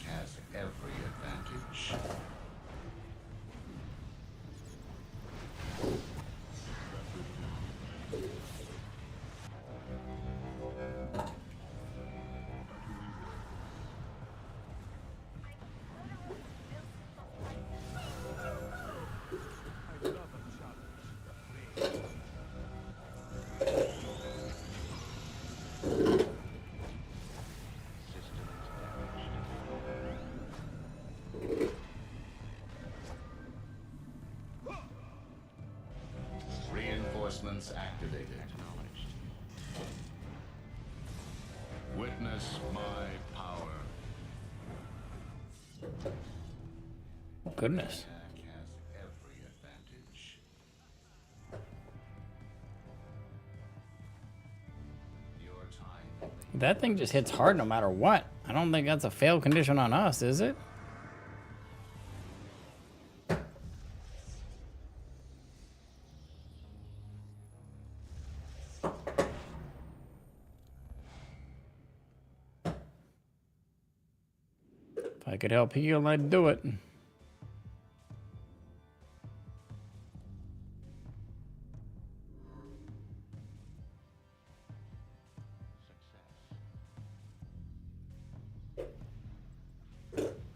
has every advantage. Reinforcements activated. Witness my power. Goodness. Attack has every advantage. Your time. That thing just hits hard no matter what. I don't think that's a fail condition on us, is it? If I could help heal, I'd do it.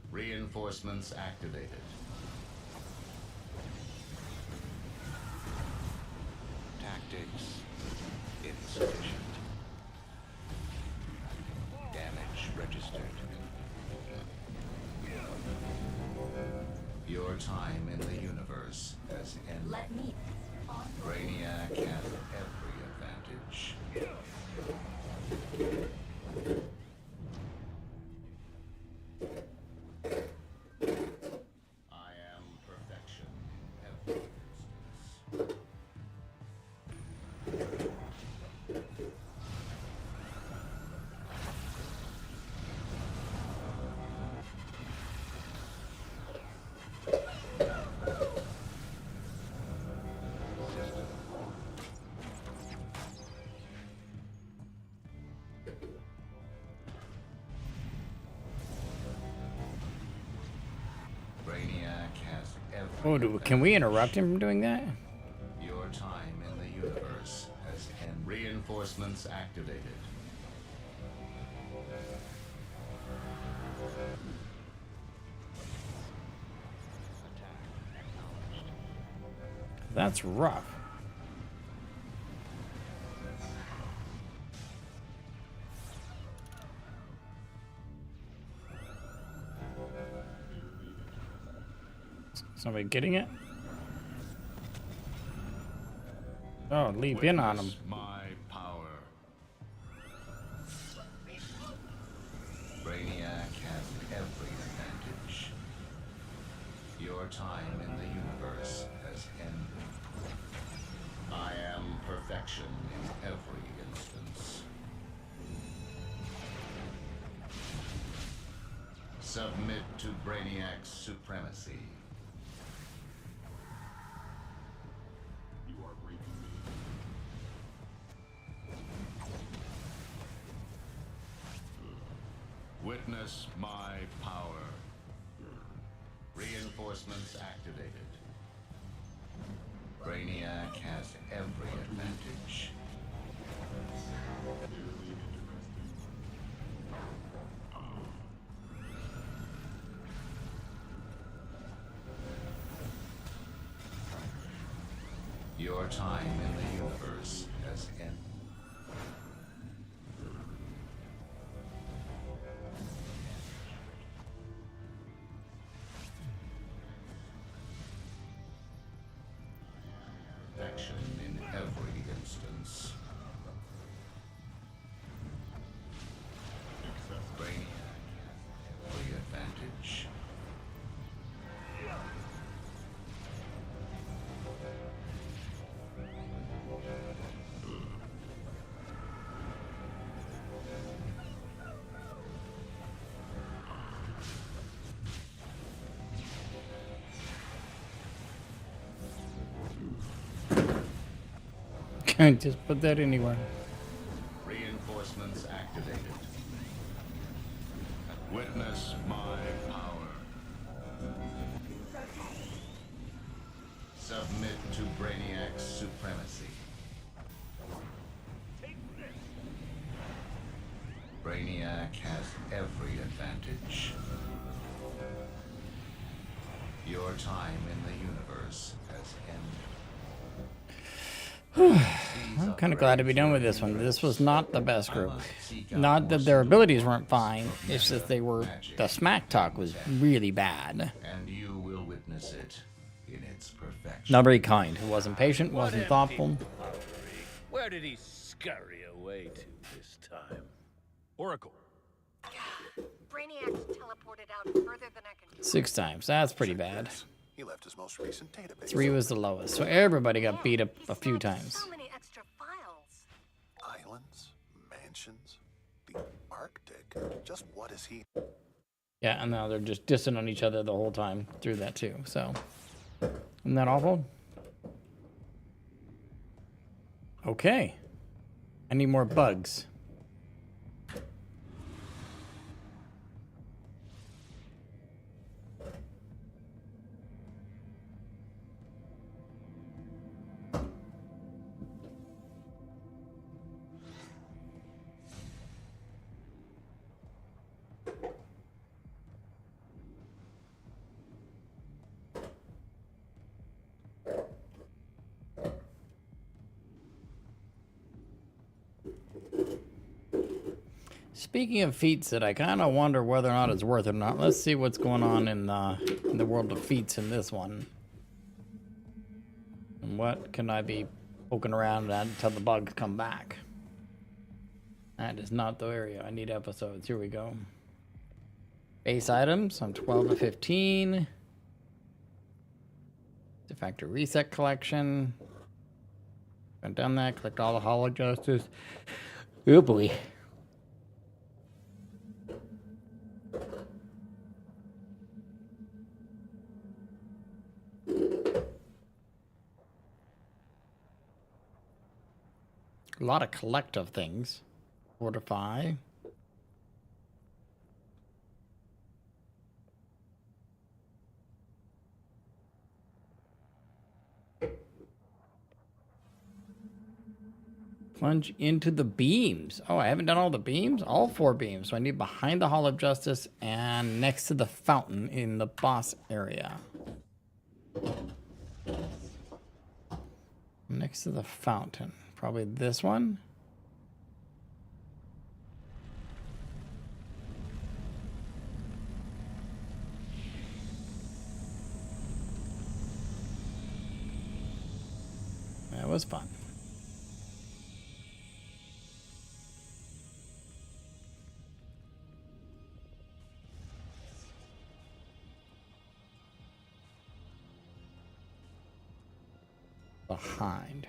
Reinforcements activated. Tactics insufficient. Damage registered. Your time in the universe has ended. Let me. Brainiac has every advantage. I am perfection in every instance. Brainiac has every Oh, can we interrupt him from doing that? Your time in the universe has ended. Reinforcements activated. That's rough. Somebody getting it? Oh, leap in on him. Witness my power. Brainiac has every advantage. Your time in the universe has ended. I am perfection in every instance. Submit to Brainiac's supremacy. Witness my power. Reinforcements activated. Brainiac has every advantage. Your time in the universe has ended. Action in every instance. Brainiac has every advantage. Can't just put that anywhere. Reinforcements activated. Witness Witness my power. Submit to Brainiac's supremacy. Brainiac has every advantage. Your time in the universe has ended. I'm kind of glad to be done with this one. This was not the best group. Not that their abilities weren't fine. It's just they were. The smack talk was really bad. And you will witness it in its perfection. Not very kind. He wasn't patient. Wasn't thoughtful. Where did he scurry away to this time? Oracle. Brainiac's teleported out further than I can. 6 times. That's pretty bad. He left his most recent database. 3 was the lowest. So everybody got beat up a few He snagged times. So many extra files. Islands, mansions, the Arctic. Just what is he? Yeah, and now they're just dissing on each other the whole time through that too. So, isn't that awful? Okay. I need more bugs. Speaking of feats, that I kind of wonder whether or not it's worth it or not. Let's see what's going on in the world of feats in this one. And what can I be poking around at until the bugs come back? That is not the area. I need episodes. Here we go. Base items. I'm 12 to 15. De facto reset collection. I've done that. Collect all the Hall of Justice. Oh boy. A lot of collective things. Fortify. Plunge into the beams. Oh, I haven't done all the beams? All 4 beams. So I need behind the Hall of Justice and next to the fountain in the boss area. Next to the fountain. Probably this one. That was fun. Behind.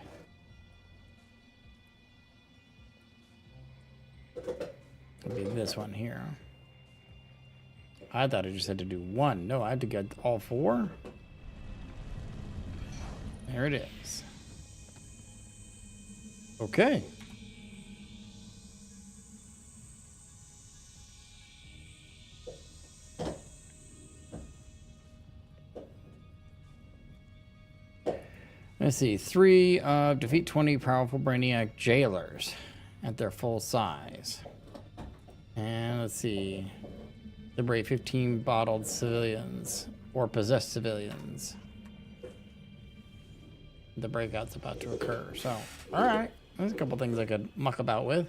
It'll be this one here. I thought I just had to do 1. No, I had to get all 4. There it is. Okay. Let's see. 3 defeat 20 powerful Brainiac jailers at their full size. And let's see. Liberate 15 bottled civilians or possessed civilians. The breakout's about to occur. So, all right. There's a couple things I could muck about with.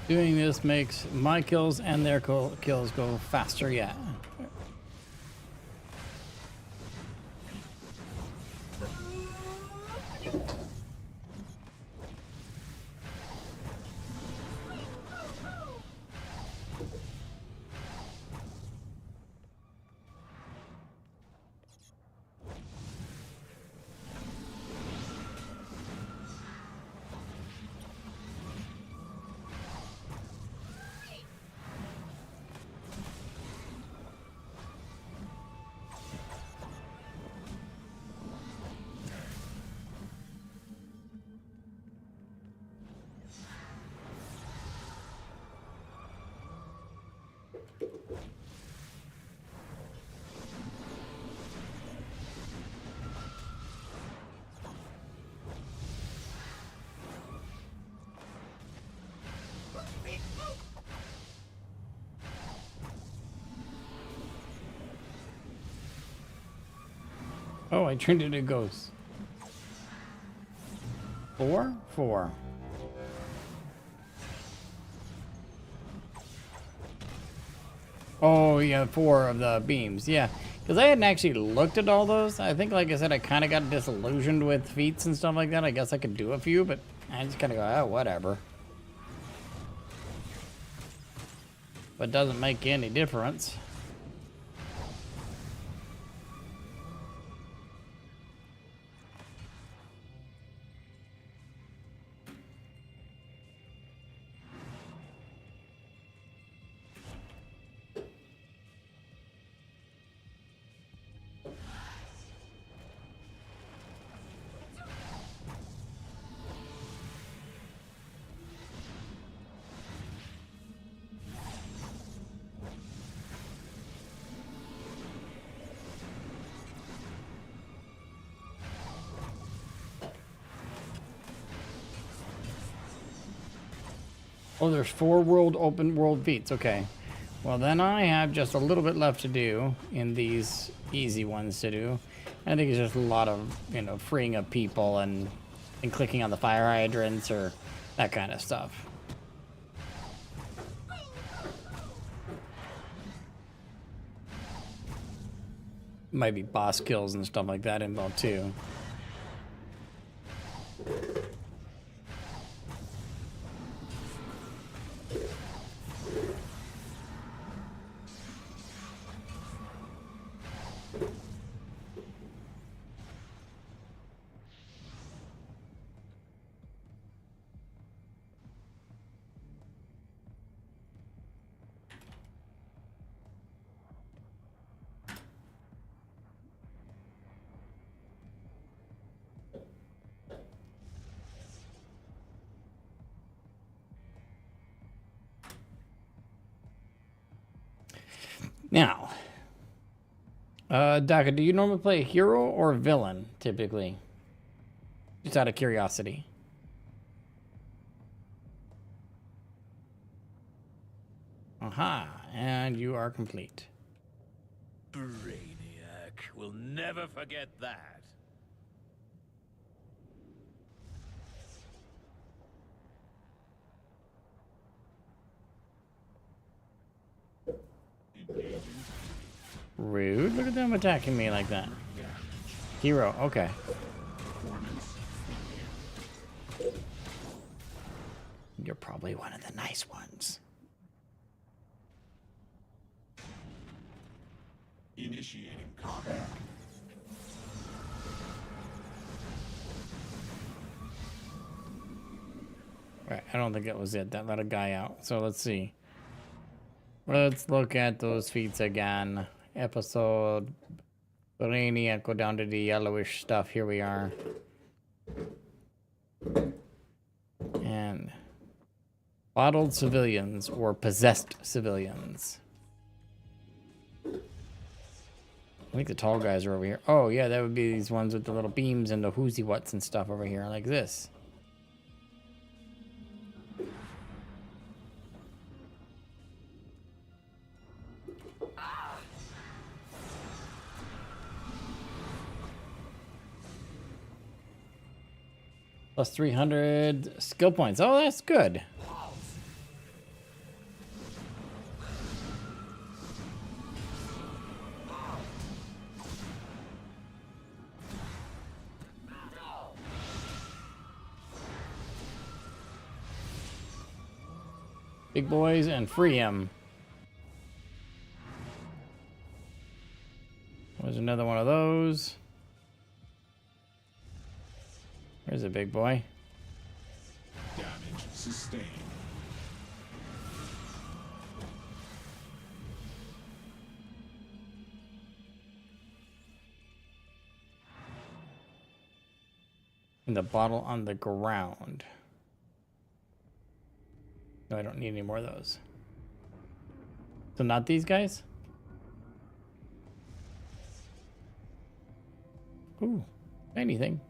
Doing this makes my kills and their kills go faster yet. Oh, I turned into a ghost. 4? 4. Oh, yeah, 4 of the beams. Yeah, because I hadn't actually looked at all those. I think, like I said, I kind of got disillusioned with feats and stuff like that. I guess I could do a few, but I just kind of go, oh, whatever. But it doesn't make any difference. Oh, there's 4 open world feats. Okay. Well, then I have just a little bit left to do in these easy ones to do. I think it's just a lot of, you know, freeing up people and clicking on the fire hydrants or that kind of stuff. Might be boss kills and stuff like that involved too. Now, Daka, do you normally play a hero or a villain, typically? Just out of curiosity. Aha, and you are complete. Brainiac will never forget that. Rude. Look at them attacking me like that. Hero, okay. You're probably one of the nice ones. Initiating combat. Right, I don't think that was it. That let a guy out. So let's see. Let's look at those feats again. Episode Brainiac, go down to the yellowish stuff. Here we are. And bottled civilians or possessed civilians. I think the tall guys are over here. Oh yeah, that would be these ones with the little beams and the whoozy whats and stuff over here like this. Plus 300 skill points. Oh, that's good. big boys and free him. There's another one of those. There's a big boy. Damage sustained. And the bottle on the ground. No, I don't need any more of those. So not these guys? Ooh, anything.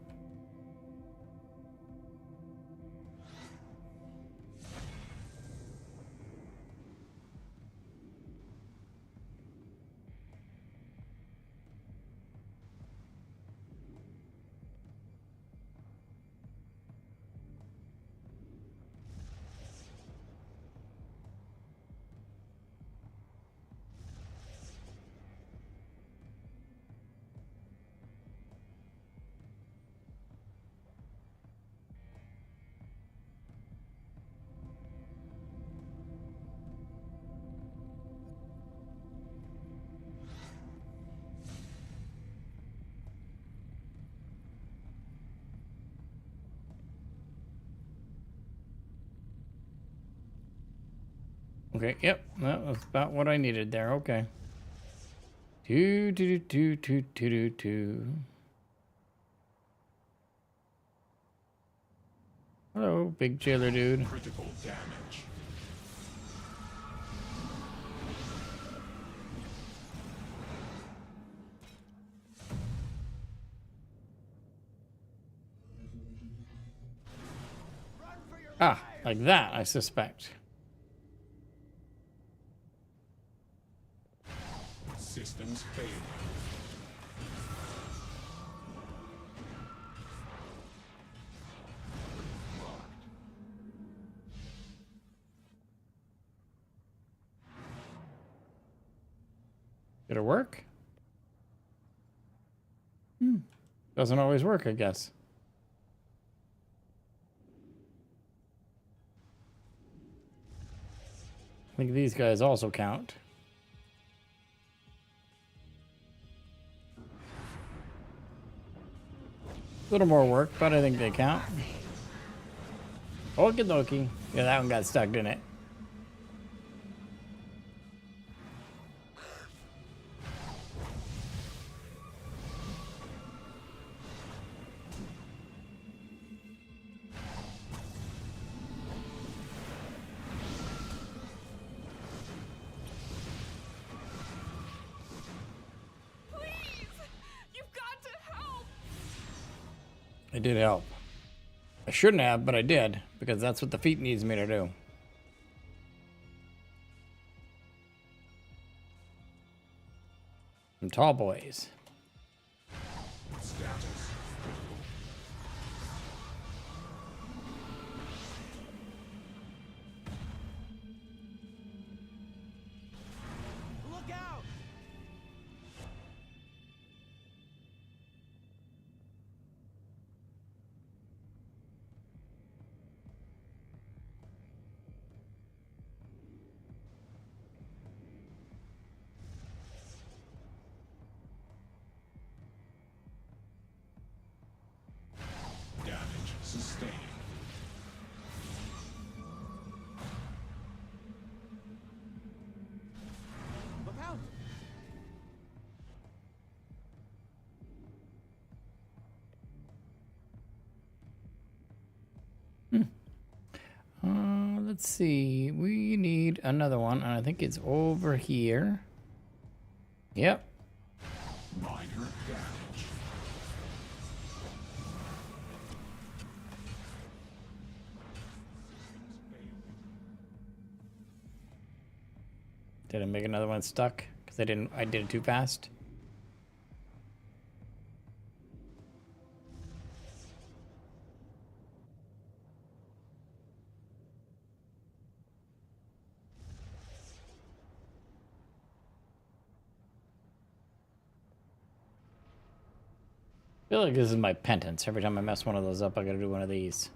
Okay, yep, that was about what I needed there. Okay. Hello, big jailer dude. Critical damage. Ah, like that, I suspect. Systems failing. Did it work? Doesn't always work, I guess. I think these guys also count. A little more work, but I think they count. Okie dokie. Yeah, that one got stuck, didn't it? I did help. I shouldn't have, but I did, because that's what the feat needs me to do. Some tall boys. Status. Look out! Damage sustained. Look out! Let's see. We need another one, and I think it's over here. Yep. Minor damage. Did I make another one stuck? Because I did it too fast. I feel like this is my penance. Every time I mess one of those up, I gotta do one of these.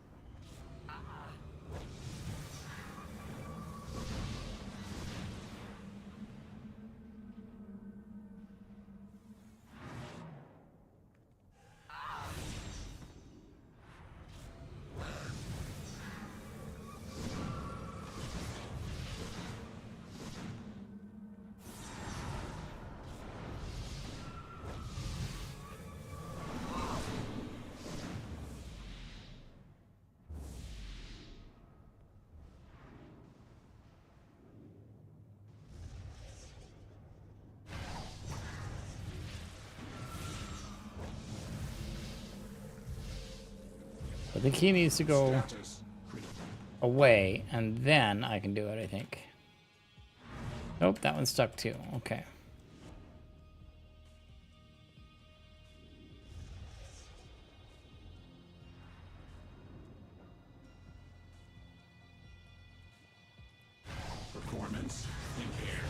think he needs to go Status critical. away, and then I can do it, I think. Nope, that one's stuck too. Okay. Performance impaired.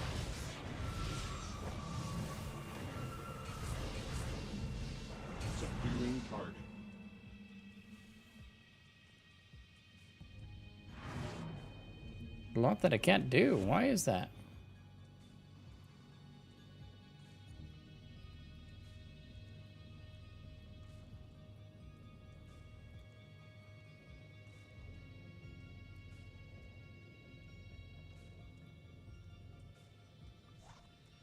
Subduing target. A lot that I can't do. Why is that?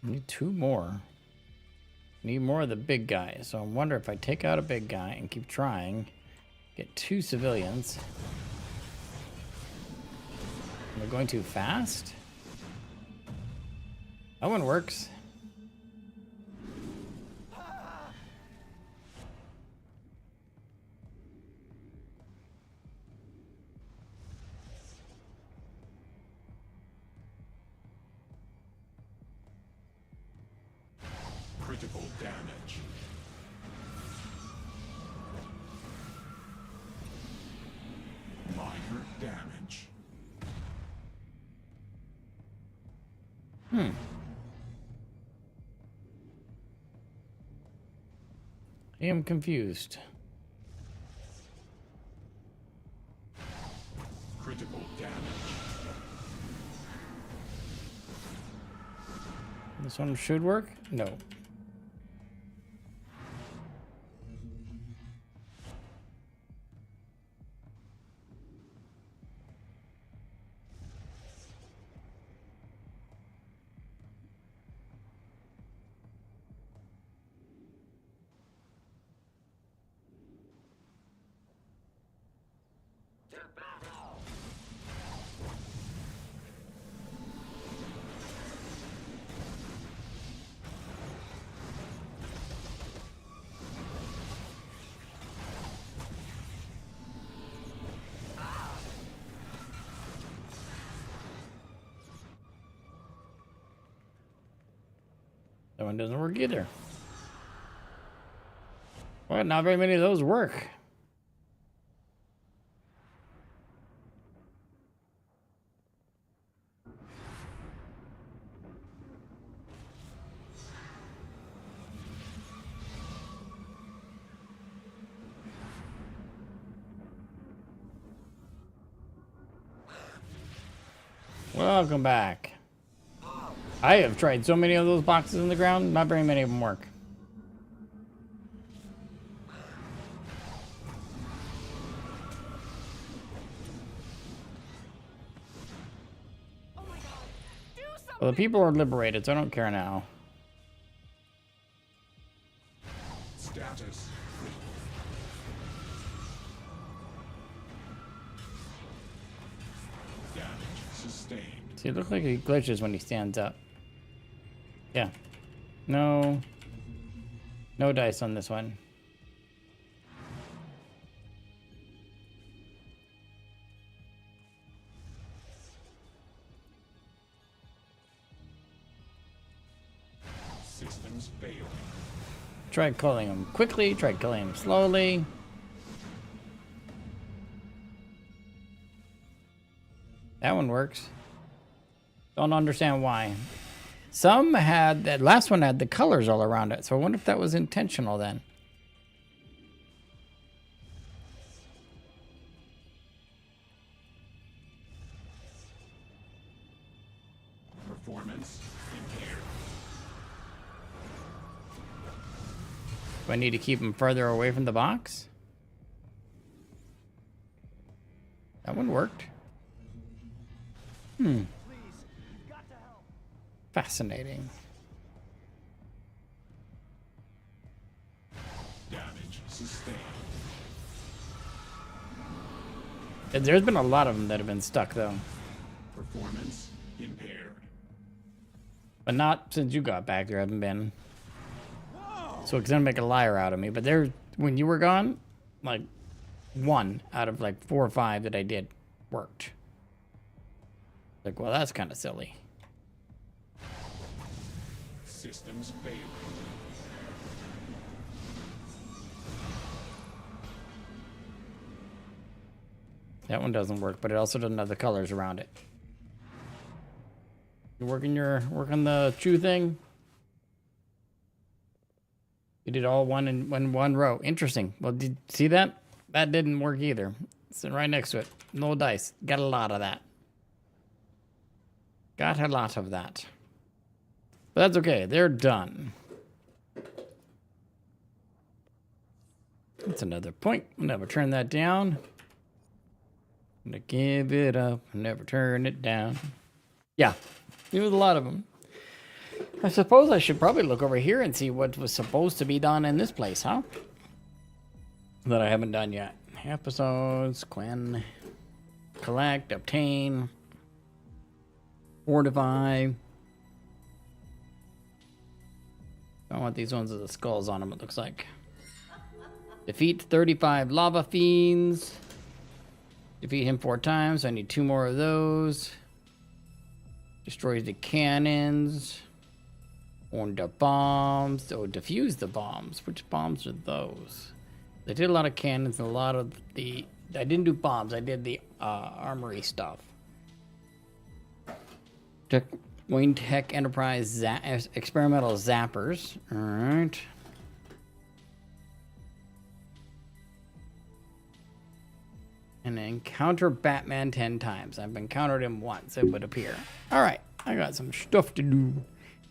I need 2 more. Need more of the big guy. So I wonder if I take out a big guy and keep trying, get 2 civilians. Am I going too fast? That one works. Critical damage. Minor damage. I am confused. Critical damage. This one should work? No. That one doesn't work either. Well, not very many of those work. Welcome back. I have tried so many of those boxes in the ground, not very many of them work. Well, the people are liberated, so I don't care now. Status critical. Damage sustained. See, it looks like he glitches when he stands up. Yeah. No. No dice on this one. Systems failing. Tried killing him quickly, tried killing him slowly. That one works. Don't understand why. Some had, that last one had the colors all around it, so I wonder if that was intentional then. Performance impaired. Do I need to keep him further away from the box? That one worked. Fascinating. Damage sustained. There's been a lot of them that have been stuck though, Performance impaired. but not since you got back. There haven't been. So it's gonna make a liar out of me. But there, when you were gone, like 1 out of like 4 or 5 that I did worked. Like, well, that's kind of silly. Systems failure. That one doesn't work, but it also doesn't have the colors around it. You working the chew thing? You did all one in one row. Interesting. Well, did you see that? That didn't work either. Sitting right next to it. No dice. Got a lot of that. Got a lot of that. But that's okay. They're done. That's another point. I'll never turn that down. I'm gonna give it up. Never turn it down. Yeah. There was a lot of them. I suppose I should probably look over here and see what was supposed to be done in this place, huh? That I haven't done yet. Episodes, Quinn, collect, obtain, fortify. I want these ones with the skulls on them, it looks like. Defeat 35 lava fiends. Defeat him 4 times. I need 2 more of those. Destroys the cannons. On the bombs. Oh, defuse the bombs. Which bombs are those? They did a lot of cannons and a lot of the... I didn't do bombs. I did the armory stuff. Wayne Tech Enterprise experimental zappers. Alright. And encounter Batman 10 times. I've encountered him once, it would appear. Alright, I got some stuff to do.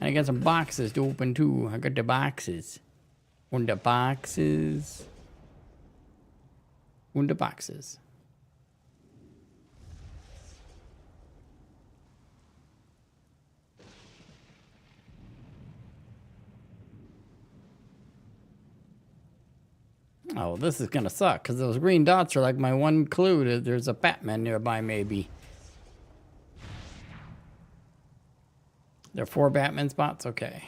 And I got some boxes to open too. I got the boxes. On the boxes. On the boxes. Oh, this is gonna suck, because those green dots are like my one clue that there's a Batman nearby, maybe. There are 4 Batman spots? Okay.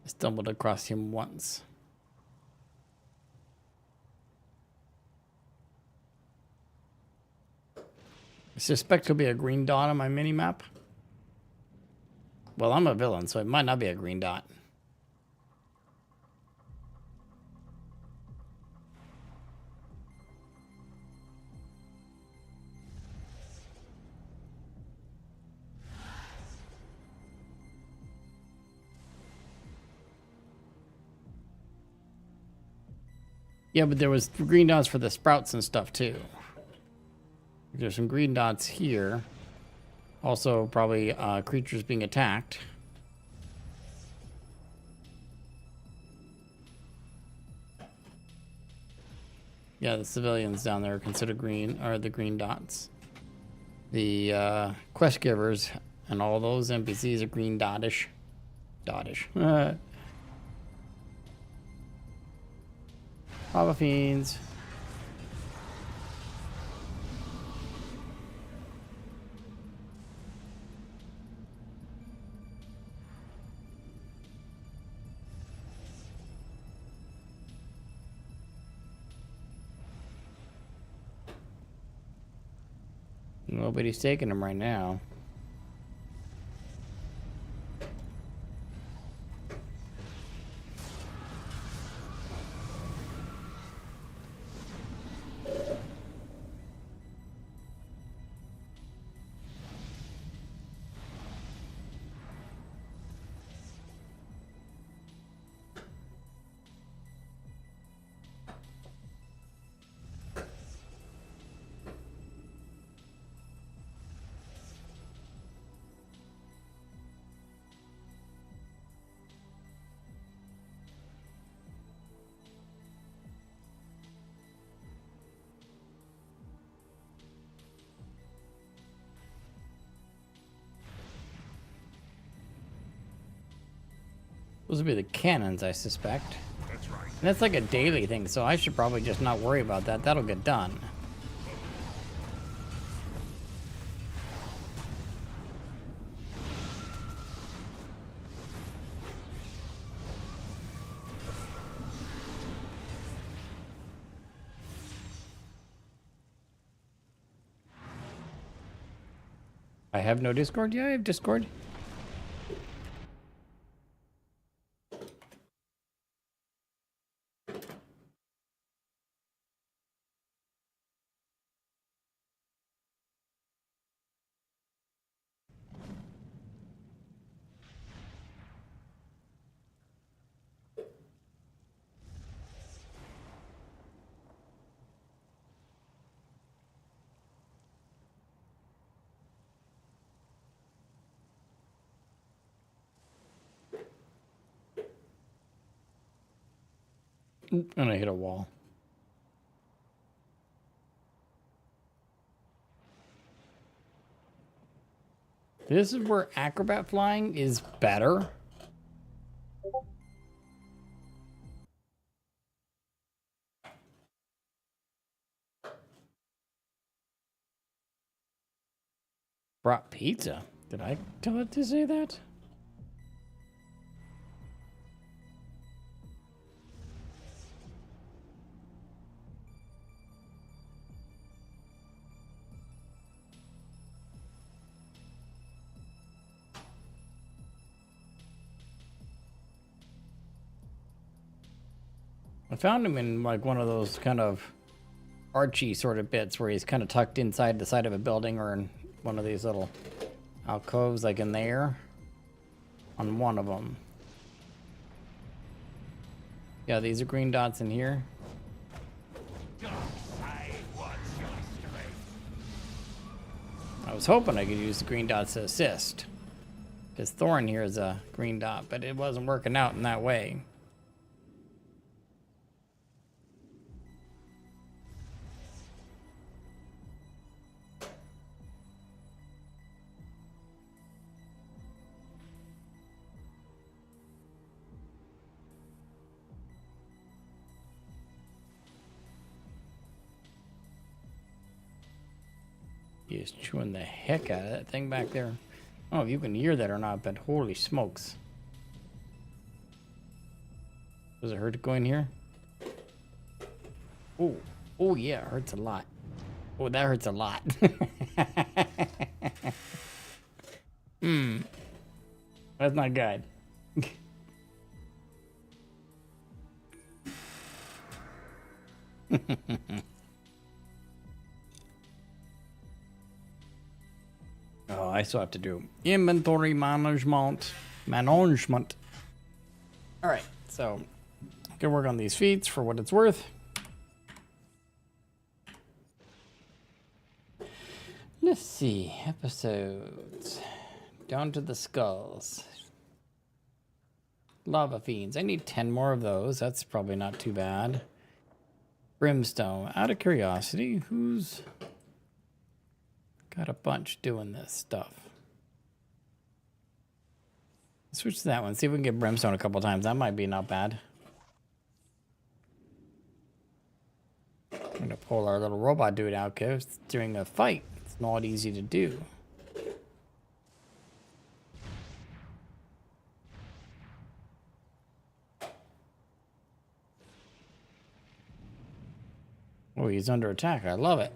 I stumbled across him once. I suspect there'll be a green dot on my mini-map. Well, I'm a villain, so it might not be a green dot. Yeah, but there was green dots for the sprouts and stuff, too. There's some green dots here. Also, probably creatures being attacked. Yeah, the civilians down there are considered green, are the green dots. The quest givers and all those NPCs are green dotish. Dotish. Lava fiends. Nobody's taking them right now. Those would be the cannons, I suspect. That's right. And that's like a daily thing, so I should probably just not worry about that. That'll get done. I have no Discord? Yeah, I have Discord. And I hit a wall. This is where acrobat flying is better. Brought pizza. Did I tell it to say that? I found him in like one of those kind of archy sort of bits where he's kind of tucked inside the side of a building or in one of these little alcoves like in there on one of them. Yeah, these are green dots in here. I was hoping I could use the green dots to assist, because Thorin here is a green dot, but it wasn't working out in that way. He is chewing the heck out of that thing back there. I don't know if you can hear that or not, but holy smokes. Does it hurt to go in here? Oh, oh yeah, it hurts a lot. Oh, that hurts a lot. That's not good. Oh, I still have to do inventory management. All right, so I can work on these feats for what it's worth. Let's see, episodes. Down to the skulls. Lava fiends. I need 10 more of those. That's probably not too bad. Brimstone. Out of curiosity, who's got a bunch doing this stuff? Switch to that one. See if we can get Brimstone a couple times. That might be not bad. I'm going to pull our little robot dude out because during a fight, it's not easy to do. Oh, he's under attack. I love it.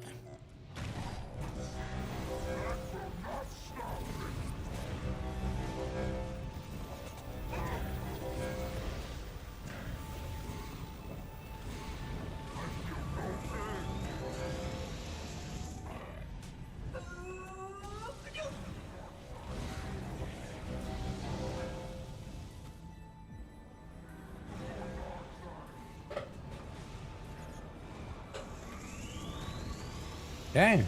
Okay.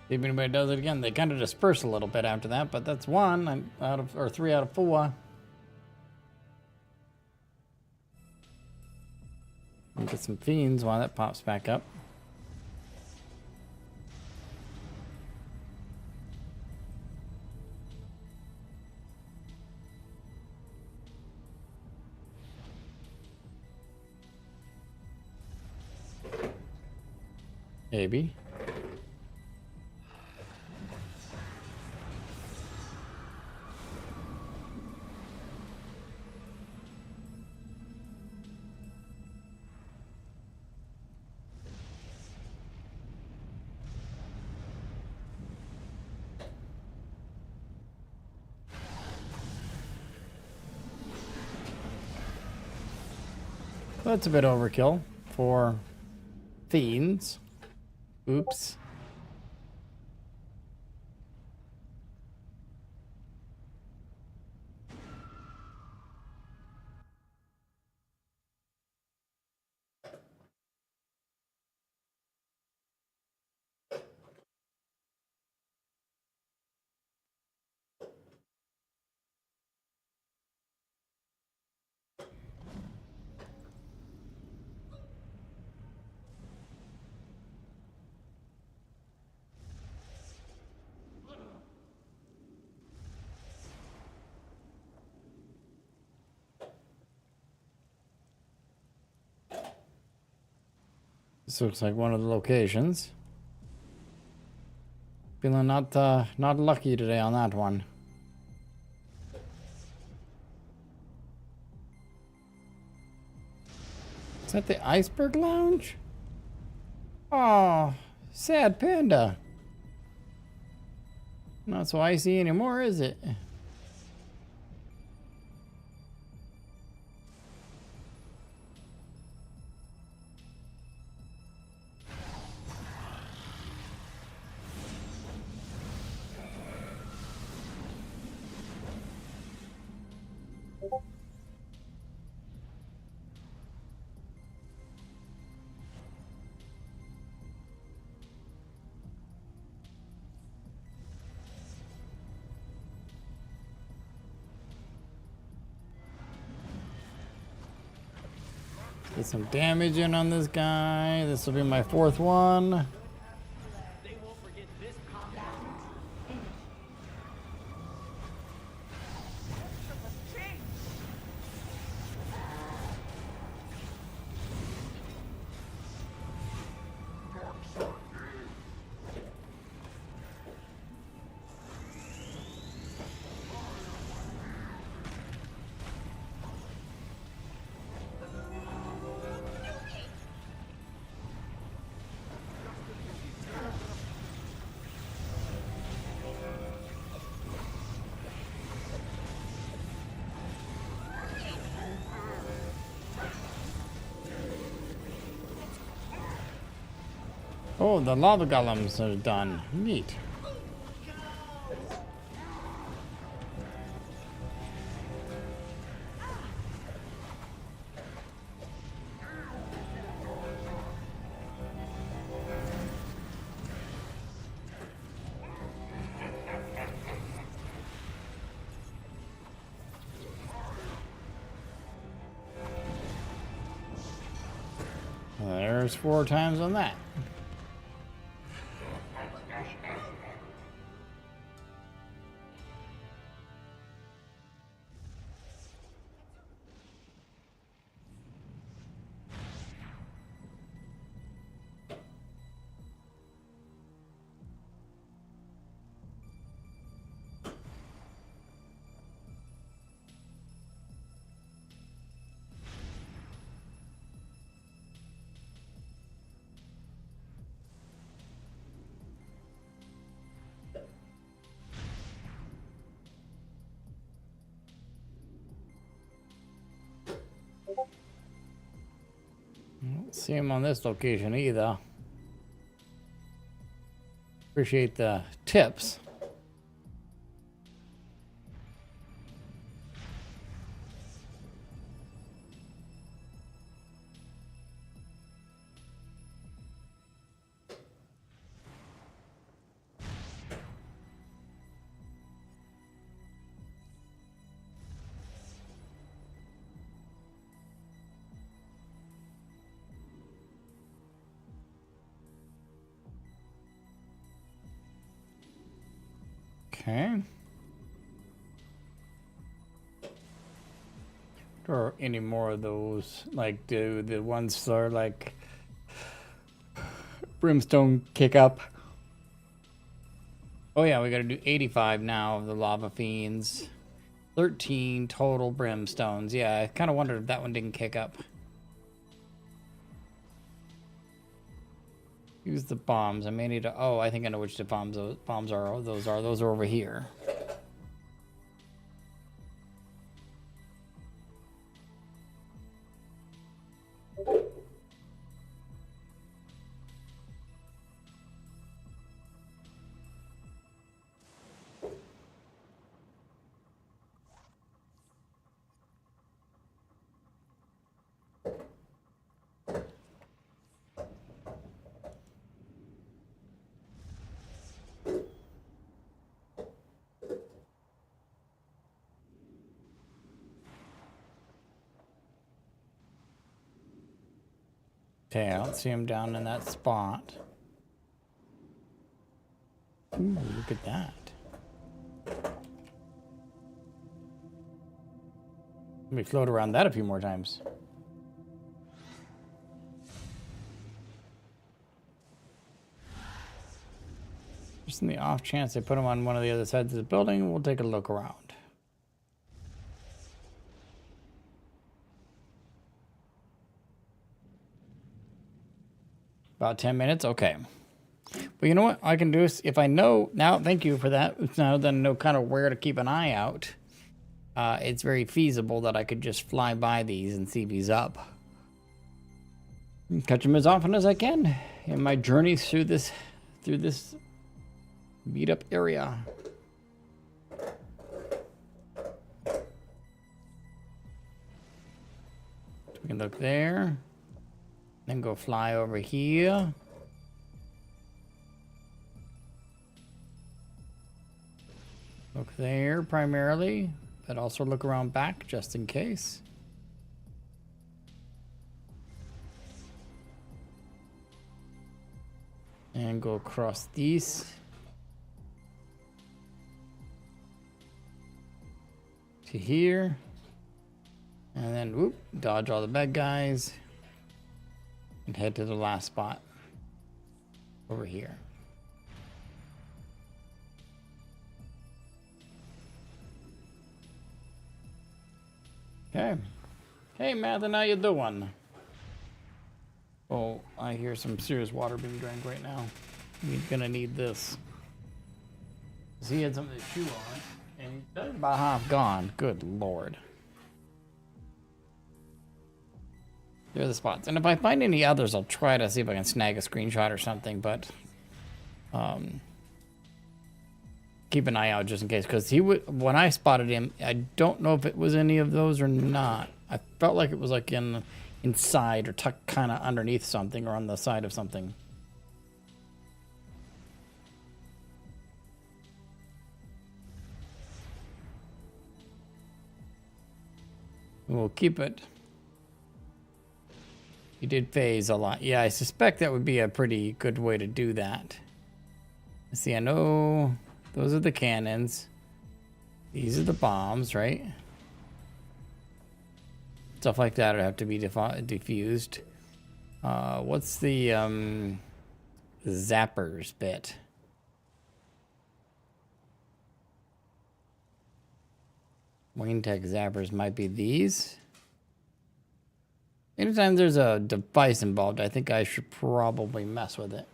See if anybody does it again. They kind of disperse a little bit after that, but that's one out of, or 3 out of 4. I'll get some fiends while that pops back up. Maybe. That's a bit overkill for fiends. Oops. This looks like one of the locations. Feeling not lucky today on that one. Is that the Iceberg Lounge? Oh, sad panda. Not so icy anymore, is it? Get some damage in on this guy. This will be my 4th one. Oh, the lava golems are done. Neat. There's 4 times on that. Don't see him on this location either. Appreciate the tips. Okay. Or any more of those, like the ones that are like brimstone kick up. Oh yeah, we gotta do 85 now of the lava fiends. 13 total brimstones. Yeah, I kind of wondered if that one didn't kick up. Use the bombs. I may need to... Oh, I think I know which the bombs are. Those are over here. Okay, I don't see him down in that spot. Ooh, look at that. Let me float around that a few more times. Just in the off chance they put him on one of the other sides of the building, we'll take a look around. About 10 minutes? Okay. Well, you know what I can do is, if I know, now, thank you for that. Now that I know kind of where to keep an eye out, it's very feasible that I could just fly by these and see if he's up. Catch him as often as I can in my journey through this meetup area. We can look there. Then go fly over here. Look there primarily, but also look around back just in case. And go across these. To here. And then whoop, dodge all the bad guys. And head to the last spot over here. Okay. Hey, Mathen, how you doing? Oh, I hear some serious water being drank right now. You're gonna need this. 'Cause he had something to chew on, and he's about half gone. Good lord. There are the spots. And if I find any others, I'll try to see if I can snag a screenshot or something, but keep an eye out just in case, because when I spotted him, I don't know if it was any of those or not. I felt like it was like inside or tucked kind of underneath something or on the side of something. We'll keep it. He did phase a lot. Yeah, I suspect that would be a pretty good way to do that. Let's see, I know those are the cannons. These are the bombs, right? Stuff like that would have to be diffused. What's the zappers bit? Wayne Tech zappers might be these. Anytime there's a device involved, I think I should probably mess with it.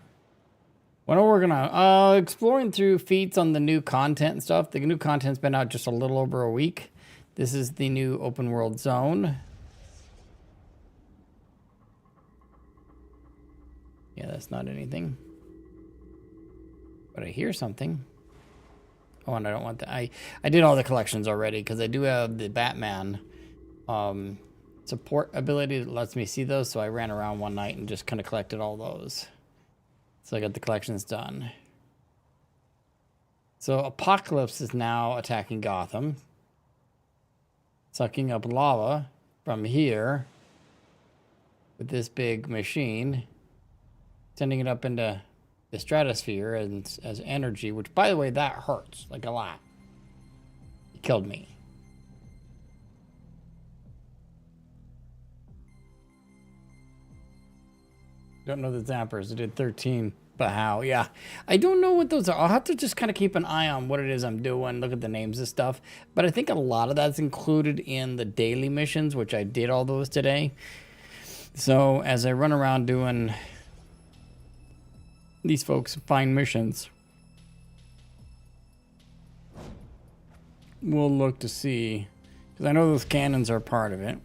What are we working on? Exploring through feats on the new content and stuff. The new content's been out just a little over a week. This is the new open world zone. Yeah, that's not anything. But I hear something. Oh, and I don't want that. I did all the collections already because I do have the Batman support ability that lets me see those, so I ran around one night and just kind of collected all those. So I got the collections done. So Apocalypse is now attacking Gotham, sucking up lava from here with this big machine, sending it up into the stratosphere as energy, which, by the way, that hurts like a lot. It killed me. Don't know the zappers. I did 13, but how? Yeah. I don't know what those are. I'll have to just kind of keep an eye on what it is I'm doing, look at the names and stuff. But I think a lot of that's included in the daily missions, which I did all those today. So as I run around doing these folks find missions, we'll look to see, because I know those cannons are part of it.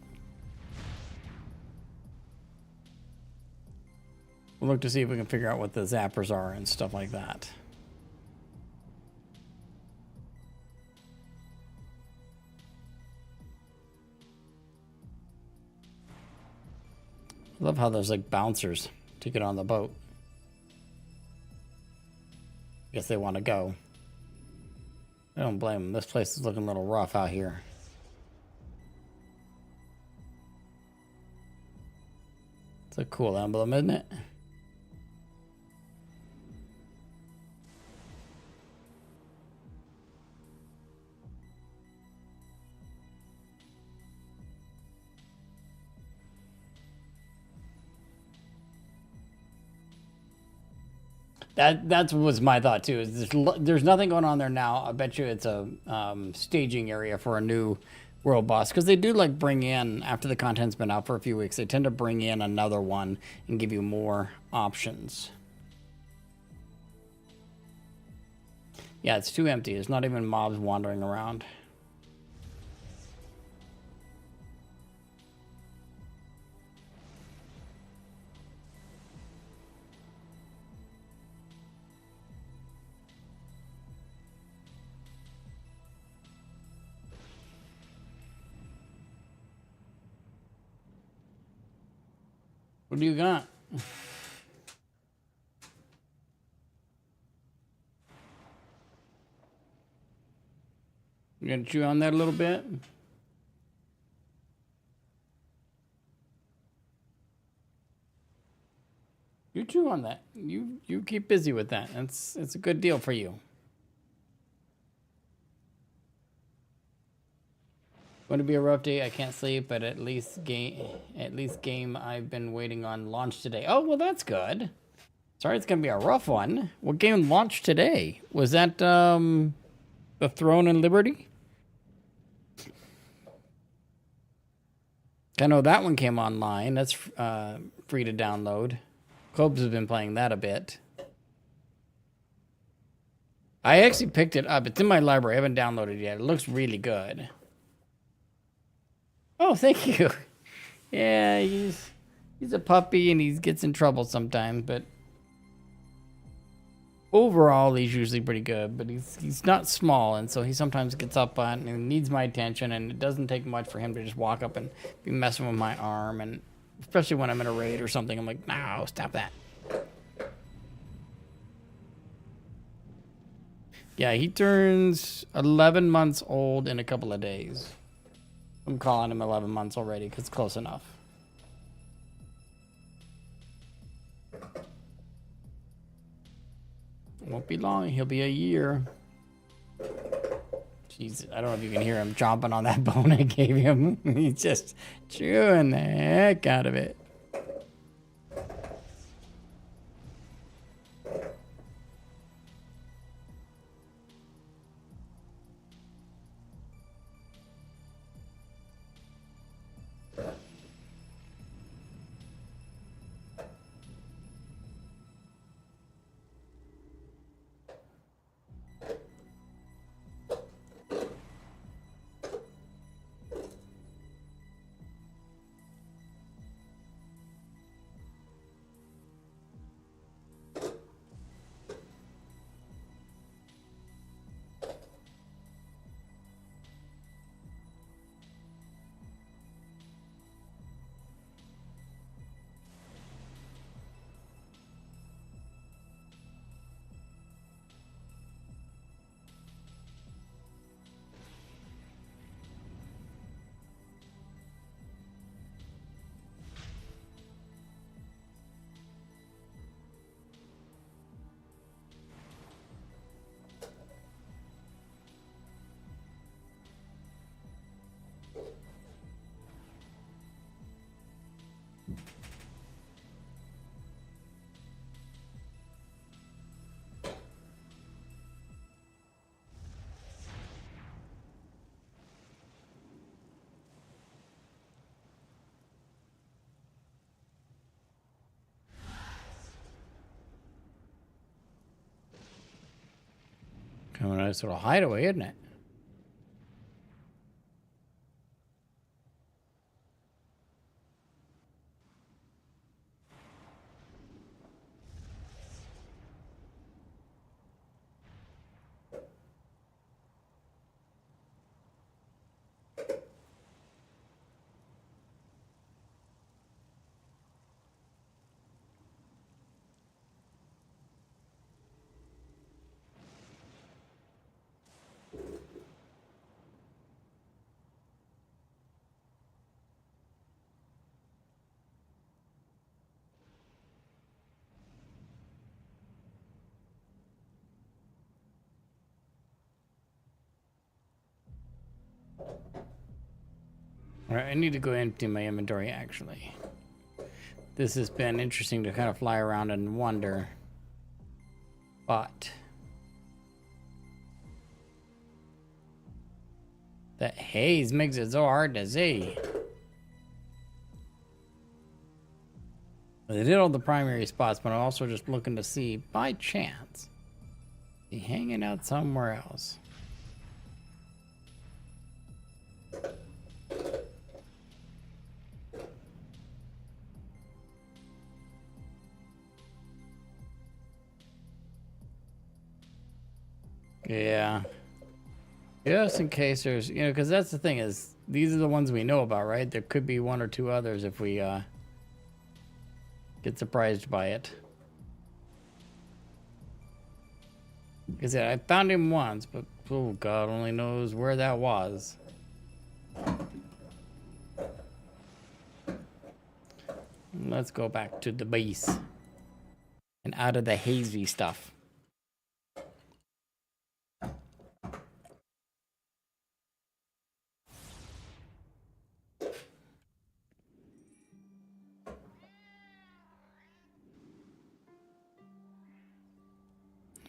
We'll look to see if we can figure out what the zappers are and stuff like that. I love how there's like bouncers to get on the boat. Guess they want to go. I don't blame them. This place is looking a little rough out here. It's a cool emblem, isn't it? That was my thought too. Is there's nothing going on there now. I bet you it's a staging area for a new world boss, because they do like bring in, after the content's been out for a few weeks, they tend to bring in another one and give you more options. Yeah, it's too empty. There's not even mobs wandering around. What do you got? You gonna chew on that a little bit? You chew on that. You keep busy with that. It's a good deal for you. Going to be a rough day. I can't sleep, but at least game I've been waiting on launched today. Oh, well, that's good. Sorry, it's gonna be a rough one. What game launched today? Was that the Throne and Liberty? I know that one came online. That's free to download. Cobes has been playing that a bit. I actually picked it up. It's in my library. I haven't downloaded it yet. It looks really good. Oh, thank you. Yeah, he's a puppy and he gets in trouble sometimes, but overall he's usually pretty good. But he's not small, and so he sometimes gets up on and needs my attention, and it doesn't take much for him to just walk up and be messing with my arm, and especially when I'm in a raid or something, I'm like, no, stop that. Yeah, he turns 11 months old in a couple of days. I'm calling him 11 months already because it's close enough. Won't be long. He'll be a year. Jeez, I don't know if you can hear him chomping on that bone I gave him. He's just chewing the heck out of it. Kind of a nice little hideaway, isn't it? All right, I need to go empty my inventory, actually. This has been interesting to kind of fly around and wonder. But that haze makes it so hard to see. They did all the primary spots, but I'm also just looking to see, by chance, he hanging out somewhere else. Yeah. Just in case there's, you know, because that's the thing is, these are the ones we know about, right? There could be one or two others if we get surprised by it. Like I said, I found him once, but oh God only knows where that was. Let's go back to the base and out of the hazy stuff.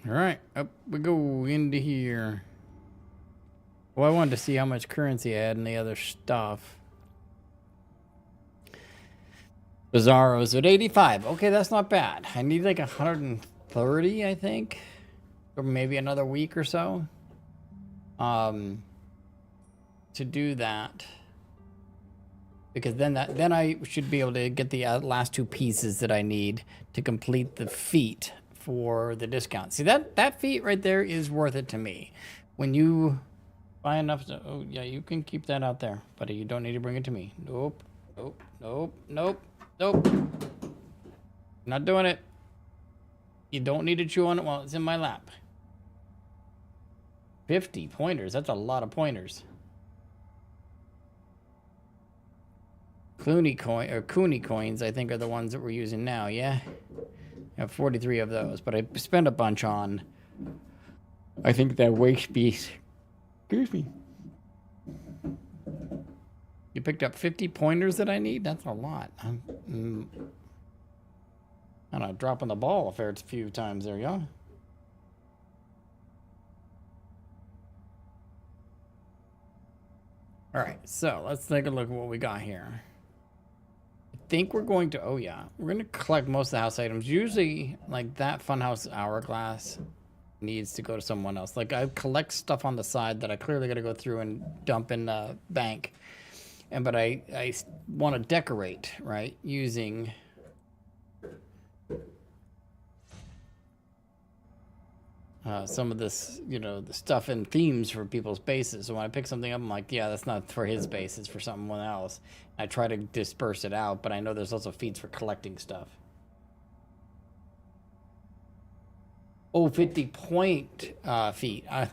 All right, up we go into here. Well, I wanted to see how much currency I had and the other stuff. Bizarro's at 85. Okay, that's not bad. I need like 130, I think, or maybe another week or so, to do that. Because then I should be able to get the last two pieces that I need to complete the feat for the discount. See, that feat right there is worth it to me. When you buy enough to, oh yeah, you can keep that out there, buddy. You don't need to bring it to me. Nope, nope, nope, nope, nope. Not doing it. You don't need to chew on it while it's in my lap. 50 pointers. That's a lot of pointers. Clooney coins, I think, are the ones that we're using now, yeah? I have 43 of those, but I spent a bunch on, I think, that waste piece. Excuse me. You picked up 50 pointers that I need? That's a lot. I don't know, dropping the ball a fair few times there, yeah? All right, so let's take a look at what we got here. I think we're going to, oh yeah, we're going to collect most of the house items. Usually, like that funhouse hourglass needs to go to someone else. Like I collect stuff on the side that I clearly got to go through and dump in the bank. But I want to decorate, right, using some of this, you know, the stuff and themes for people's bases. So when I pick something up, I'm like, yeah, that's not for his base, it's for someone else. I try to disperse it out, but I know there's also feats for collecting stuff. Oh, 50 point feat. I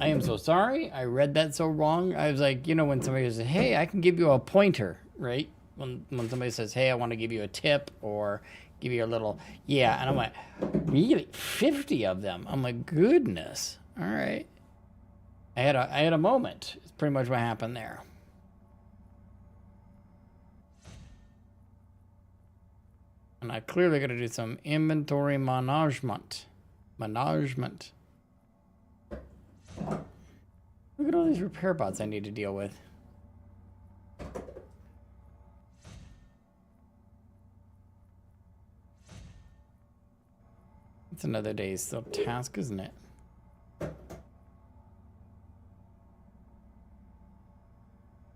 am so sorry. I read that so wrong. I was like, you know, when somebody says, hey, I can give you a pointer, right? When somebody says, hey, I want to give you a tip or give you a little, yeah. And I'm like, really? 50 of them? I'm like, goodness. All right. I had a moment. It's pretty much what happened there. And I clearly got to do some inventory management. Look at all these repair bots I need to deal with. It's another day's task, isn't it?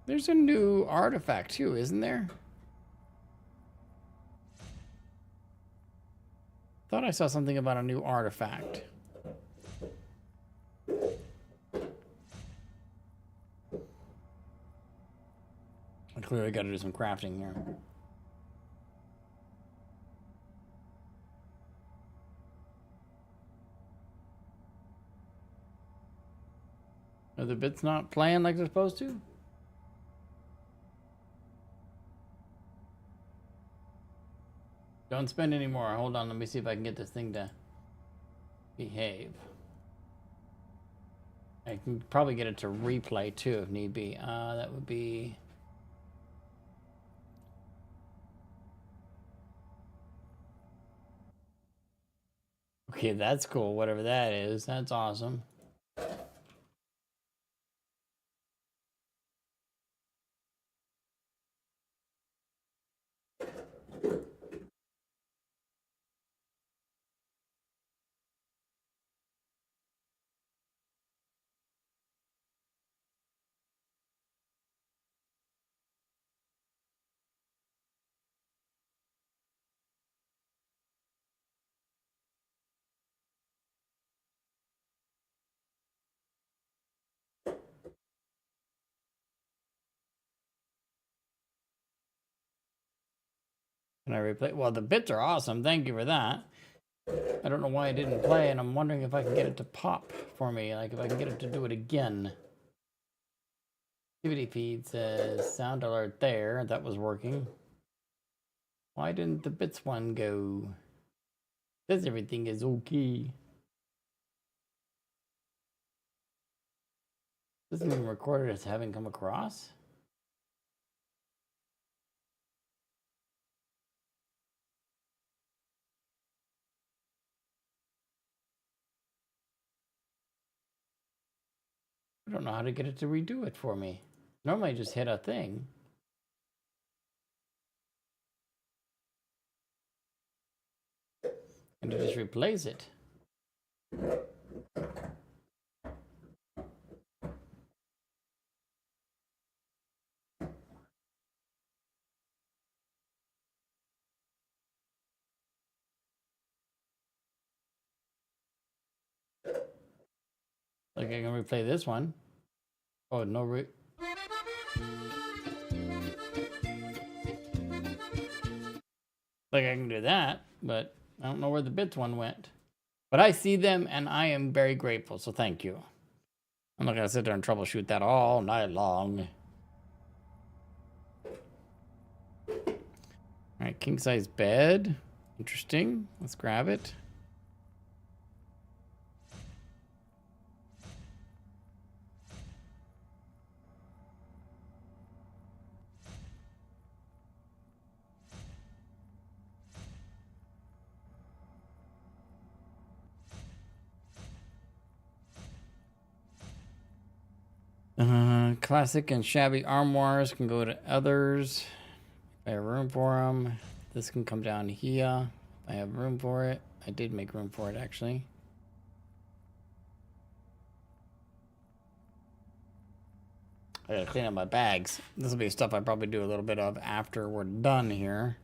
There's a new artifact too, isn't there? Thought I saw something about a new artifact. I clearly got to do some crafting here. Are the bits not playing like they're supposed to? Don't spend any more. Hold on, let me see if I can get this thing to behave. I can probably get it to replay too if need be. That would be... Okay, that's cool, whatever that is. That's awesome. Can I replay? Well, the bits are awesome. Thank you for that. I don't know why it didn't play, and I'm wondering if I can get it to pop for me. Like, if I can get it to do it again. Activity feed says sound alert there. That was working. Why didn't the bits one go? Says everything is okay. Doesn't even record it as having come across. I don't know how to get it to redo it for me. Normally I just hit a thing. And it just replays it. Like I can replay this one. Oh, no like I can do that, but I don't know where the bits one went. But I see them and I am very grateful, so thank you. I'm not gonna sit there and troubleshoot that all night long. Alright, king size bed. Interesting. Let's grab it. Classic and shabby armoires can go to others. If I have room for them. This can come down here. If I have room for it. I did make room for it, actually. I gotta clean up my bags. This will be stuff I probably do a little bit of after we're done here.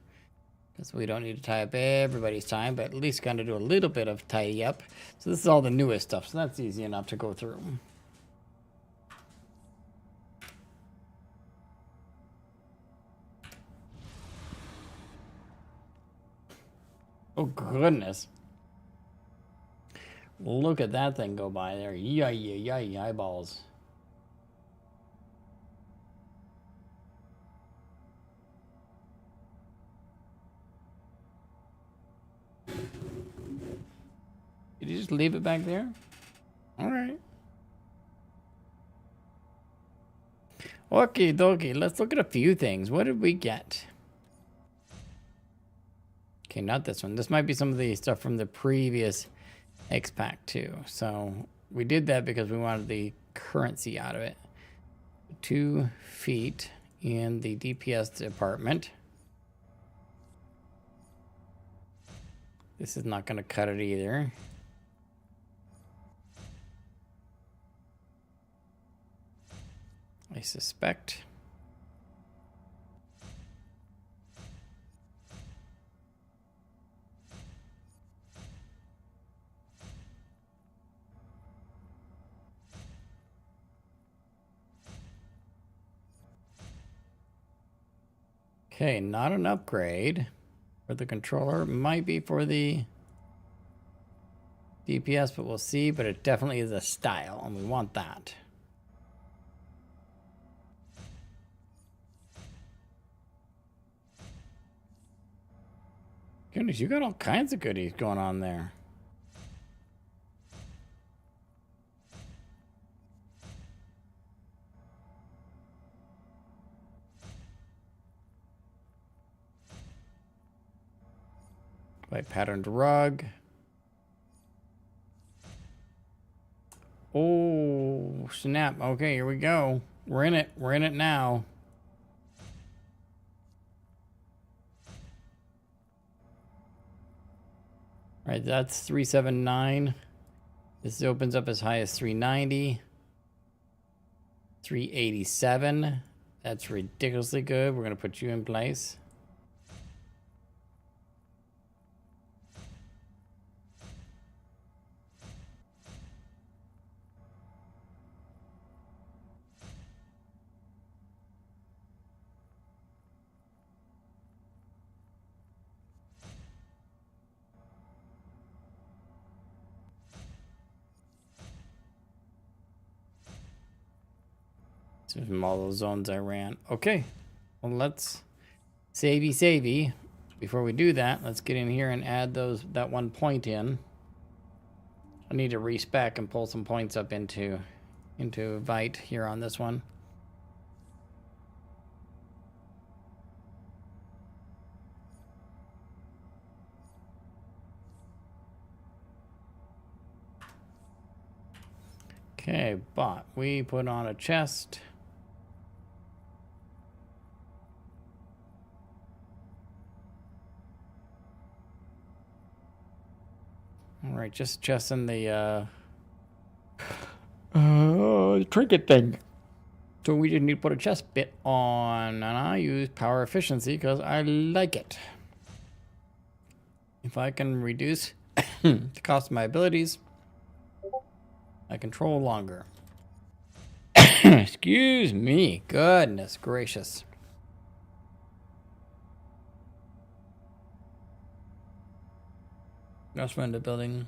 Because we don't need to tie up everybody's time, but at least kind of do a little bit of tidy up. So this is all the newest stuff, so that's easy enough to go through. Oh, goodness. Look at that thing go by there. Yay, eyeballs. Did you just leave it back there? All right. Okie dokie. Let's look at a few things. What did we get? Okay, not this one. This might be some of the stuff from the previous X-Pack too. So we did that because we wanted the currency out of it. 2 feet in the DPS department. This is not going to cut it either. I suspect. Okay, not an upgrade for the controller. Might be for the DPS, but we'll see. But it definitely is a style, and we want that. Goodness, you got all kinds of goodies going on there. White patterned rug. Oh, snap. Okay, here we go. We're in it. We're in it now. All right, that's 379. This opens up as high as 390. 387. That's ridiculously good. We're going to put you in place. From all those zones I ran. Okay, well, let's savey. Before we do that, let's get in here and add that 1 point in. I need to respec and pull some points up into Vite here on this one. Okay, but we put on a chest. All right, just chesting the trinket thing. So we just need to put a chest bit on, and I use power efficiency because I like it. If I can reduce the cost of my abilities, I control longer. Excuse me. Goodness gracious. Let's run the building.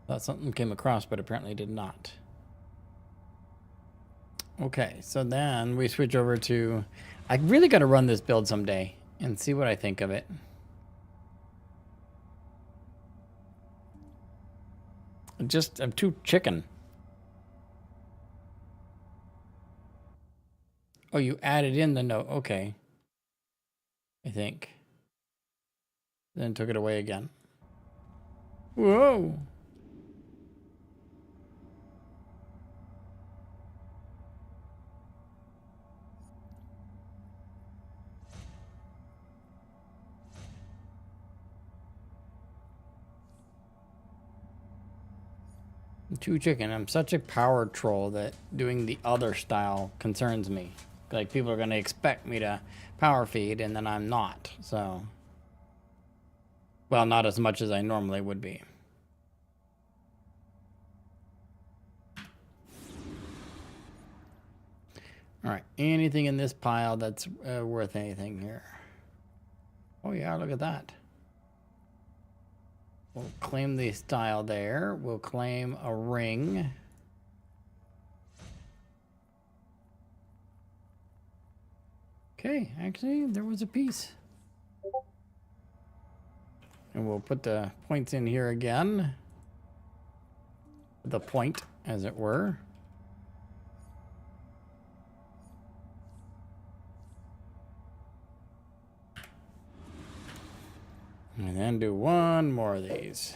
Thought something came across, but apparently did not. Okay, so then we switch over to... I really got to run this build someday and see what I think of it. I'm too chicken. Oh, you added in the note. Okay. I think. Then took it away again. Whoa. I'm too chicken. I'm such a power troll that doing the other style concerns me. Like, people are going to expect me to power feed, and then I'm not. So, well, not as much as I normally would be. All right, anything in this pile that's worth anything here? Oh yeah, look at that. We'll claim the style there. We'll claim a ring. Okay, actually, there was a piece. And we'll put the points in here again. The point, as it were. And then do one more of these.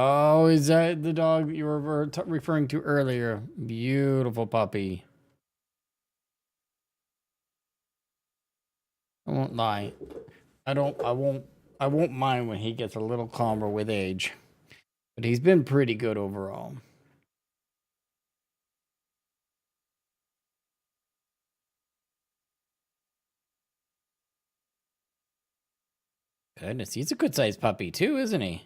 Oh, is that the dog that you were referring to earlier? Beautiful puppy. I won't lie. I won't mind when he gets a little calmer with age. But he's been pretty good overall. Goodness, he's a good sized puppy too, isn't he?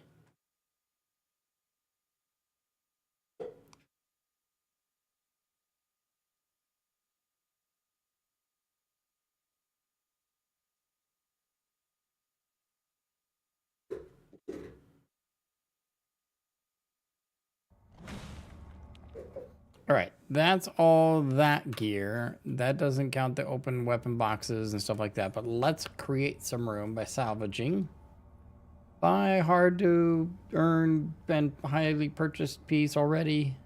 All right, that's all that gear. That doesn't count the open weapon boxes and stuff like that. But let's create some room by salvaging. Buy hard to earn and highly purchased piece already.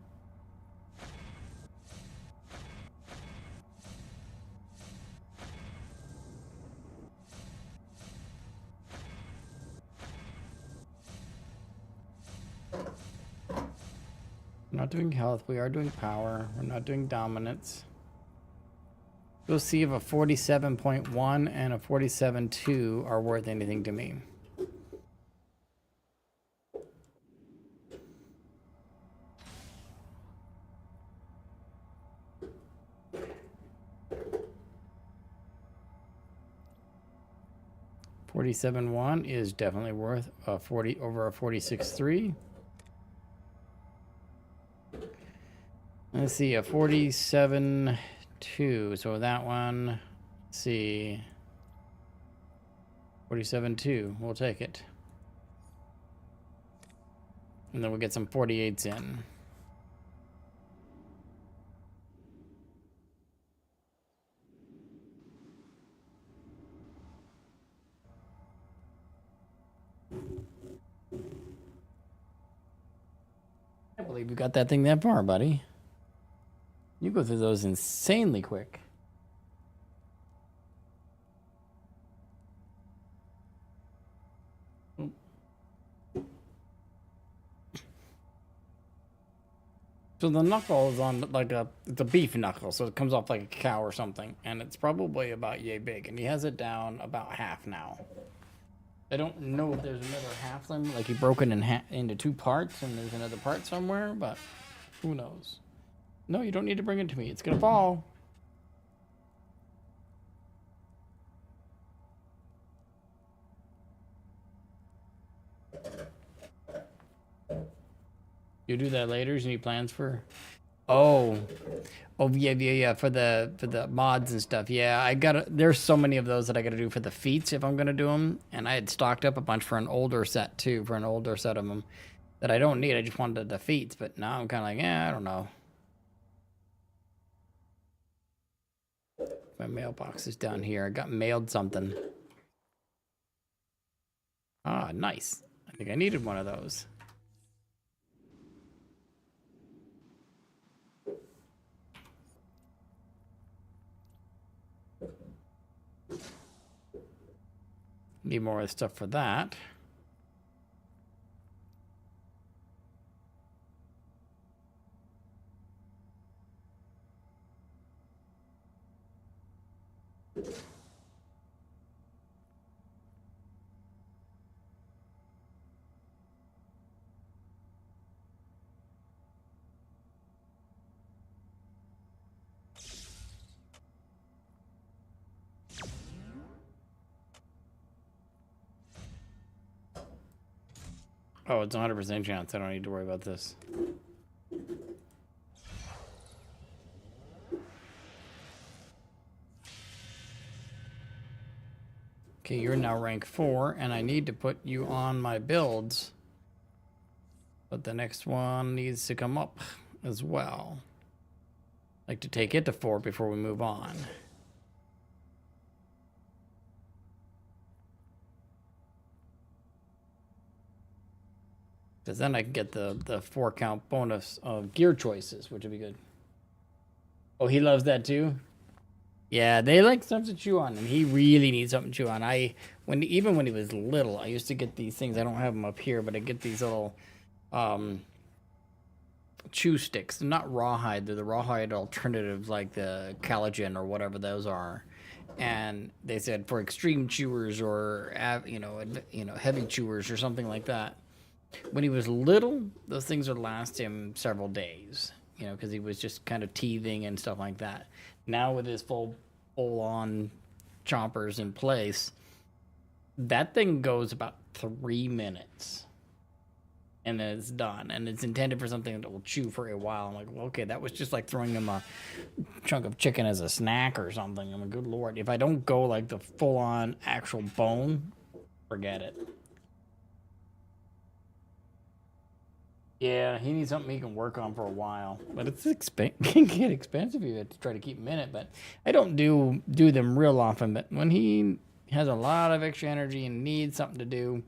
We're not doing health, we are doing power. We're not doing dominance. We'll see if a 47.1 and a 47.2 are worth anything to me. $47.1 is definitely worth a 40 over a 46.3. Let's see, a 47.2. So that one, let's see, 47.2. We'll take it. And then we'll get some 48s in. I can't believe you got that thing that far, buddy. You go through those insanely quick. So the knuckle is on like it's a beef knuckle, so it comes off like a cow or something, and it's probably about yay big, and he has it down about half now. I don't know if there's another half limb, like he broke it into two parts, and there's another part somewhere, but who knows? No, you don't need to bring it to me. It's gonna fall. You do that later? You need plans for? Oh, yeah. For the mods and stuff. Yeah, I gotta. There's so many of those that I gotta do for the feats if I'm gonna do them. And I had stocked up a bunch for an older set too, for an older set of them that I don't need. I just wanted the feats, but now I'm kind of like, I don't know. My mailbox is down here. I got mailed something. Ah, nice. I think I needed one of those. Need more stuff for that. Oh, it's 100% chance. I don't need to worry about this. Okay, you're now rank 4, and I need to put you on my builds. But the next one needs to come up as well. I'd like to take it to 4 before we move on. Because then I can get the 4 count bonus of gear choices, which would be good. Oh, he loves that too? Yeah, they like stuff to chew on, and he really needs something to chew on. Even when he was little, I used to get these things. I don't have them up here, but I get these little chew sticks. They're not rawhide. They're the rawhide alternatives like the collagen or whatever those are. And they said for extreme chewers or heavy chewers or something like that. When he was little, those things would last him several days, because he was just kind of teething and stuff like that. Now with his full-on chompers in place, that thing goes about 3 minutes. And then it's done. And it's intended for something that will chew for a while. I'm like, well, okay, that was just like throwing him a chunk of chicken as a snack or something. I'm like, good Lord. If I don't go like the full-on actual bone, forget it. Yeah, he needs something he can work on for a while. But it's can get expensive if you have to try to keep him in it. But I don't do them real often. But when he has a lot of extra energy and needs something to do,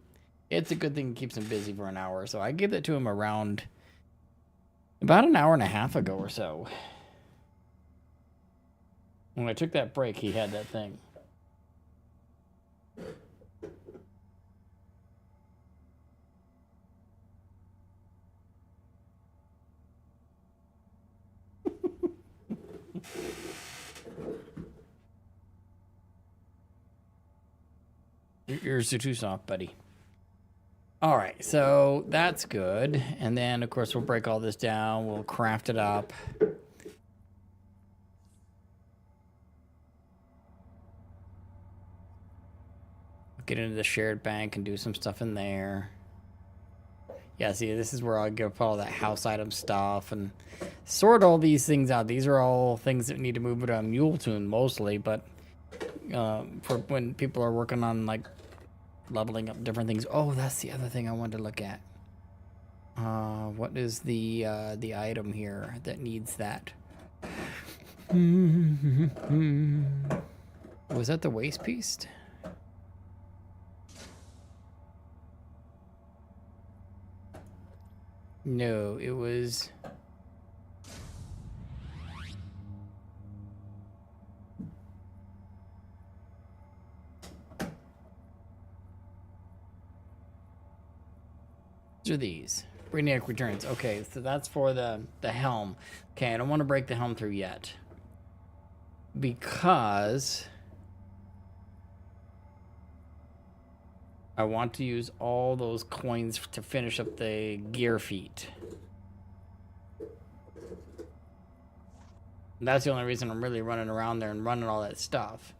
it's a good thing. It keeps him busy for an hour. So I give that to him around about an hour and a half ago or so. When I took that break, he had that thing. Your ears are too soft, buddy. All right, so that's good. And then, of course, we'll break all this down. We'll craft it up. Get into the shared bank and do some stuff in there. Yeah, see, this is where I'll get all that house item stuff and sort all these things out. These are all things that need to move to a mule tune mostly, but for when people are working on, like, leveling up different things. Oh, that's the other thing I wanted to look at. What is the item here that needs that? Was that the waste piece? No, it was... Are these Brainiac returns? Okay, so that's for the helm. Okay, I don't want to break the helm through yet because I want to use all those coins to finish up the gear feet. And that's the only reason I'm really running around there and running all that stuff,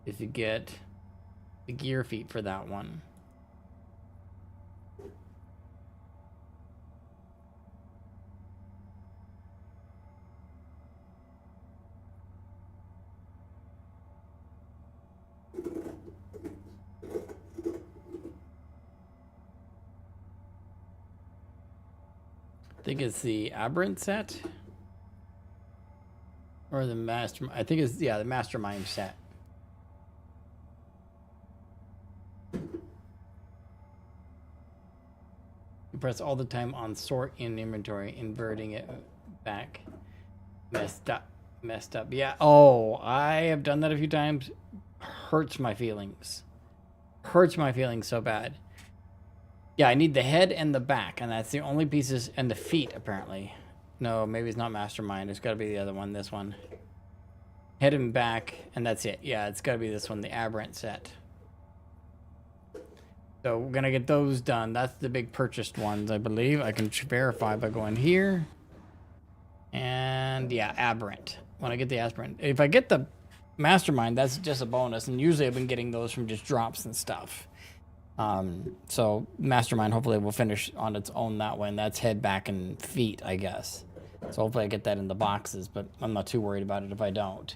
is to get the gear feet for that one. I think it's the Aberrant set or the Master. I think it's, yeah, the Mastermind set. You press all the time on sort in inventory, inverting it back. Messed up. Yeah. Oh, I have done that a few times. Hurts my feelings. Hurts my feelings so bad. Yeah, I need the head and the back, and that's the only pieces, and the feet, apparently. No, maybe it's not Mastermind. It's got to be the other one, this one. Head and back, and that's it. Yeah, it's got to be this one, the Aberrant set. So we're going to get those done. That's the big purchased ones, I believe. I can verify by going here. And, yeah, Aberrant. When I get the Aberrant. If I get the Mastermind, that's just a bonus, and usually I've been getting those from just drops and stuff. So Mastermind hopefully will finish on its own that way, and that's head, back, and feet, I guess. So hopefully I get that in the boxes, but I'm not too worried about it if I don't.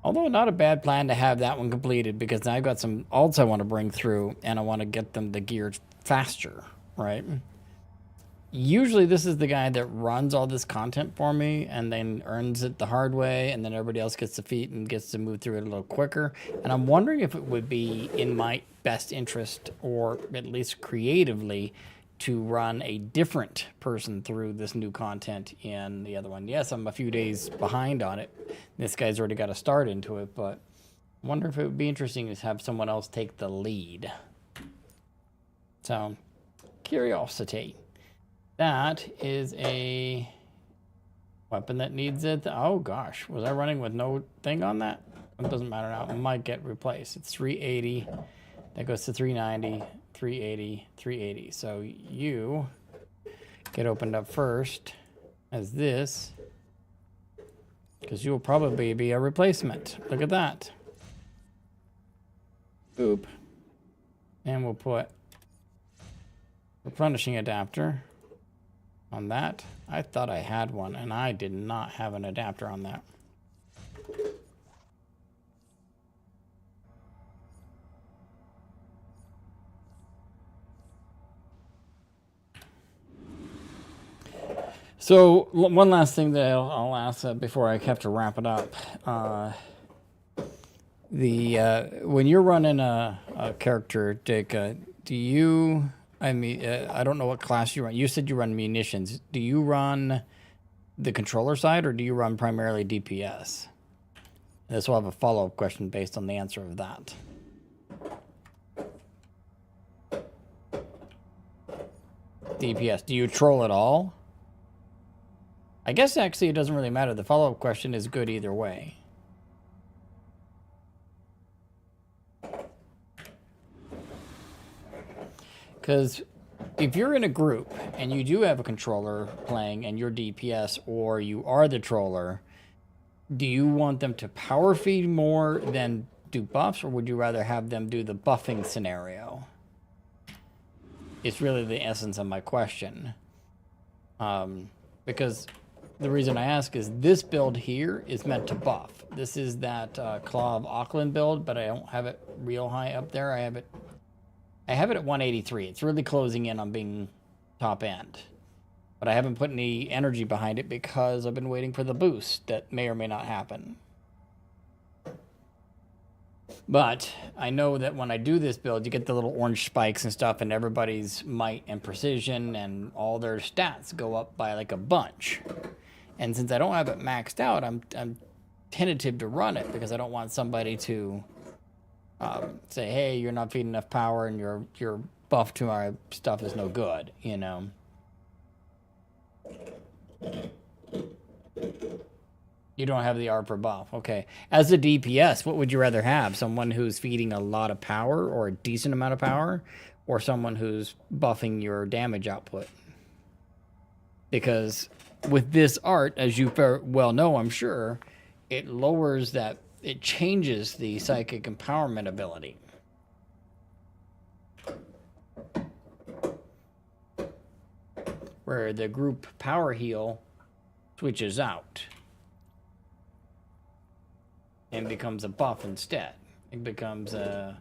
Although not a bad plan to have that one completed, because I've got some alts I want to bring through, and I want to get them to gear faster, right? Usually this is the guy that runs all this content for me and then earns it the hard way, and then everybody else gets the feet and gets to move through it a little quicker. And I'm wondering if it would be in my best interest, or at least creatively, to run a different person through this new content in the other one. Yes, I'm a few days behind on it. This guy's already got a start into it, but I wonder if it would be interesting to have someone else take the lead. So, curiosity. That is a weapon that needs it. Oh gosh, was I running with no thing on that? It doesn't matter now. It might get replaced. It's 380. That goes to 390, 380, 380. So you get opened up first as this, because you will probably be a replacement. Look at that. Boop. And we'll put replenishing adapter on that. I thought I had one, and I did not have an adapter on that. So one last thing that I'll ask before I have to wrap it up. When you're running a character, Dick, do you? I mean, I don't know what class you run. You said you run munitions. Do you run the controller side, or do you run primarily DPS? This will have a follow-up question based on the answer of that. DPS. Do you troll at all? I guess actually it doesn't really matter. The follow-up question is good either way. Because if you're in a group and you do have a controller playing and you're DPS or you are the troller, do you want them to power feed more than do buffs, or would you rather have them do the buffing scenario? It's really the essence of my question. Because the reason I ask is this build here is meant to buff. This is that Claw of Auckland build, but I don't have it real high up there. I have it at 183. It's really closing in on being top end. But I haven't put any energy behind it because I've been waiting for the boost that may or may not happen. But I know that when I do this build, you get the little orange spikes and stuff, and everybody's might and precision and all their stats go up by like a bunch. And since I don't have it maxed out, I'm tentative to run it because I don't want somebody to say, hey, you're not feeding enough power and your buff to our stuff is no good, you know. You don't have the ARPR buff. Okay. As a DPS, what would you rather have? Someone who's feeding a lot of power or a decent amount of power, or someone who's buffing your damage output? Because with this art, as you well know, I'm sure, it lowers that, it changes the psychic empowerment ability. Where the group power heal switches out and becomes a buff instead. It becomes a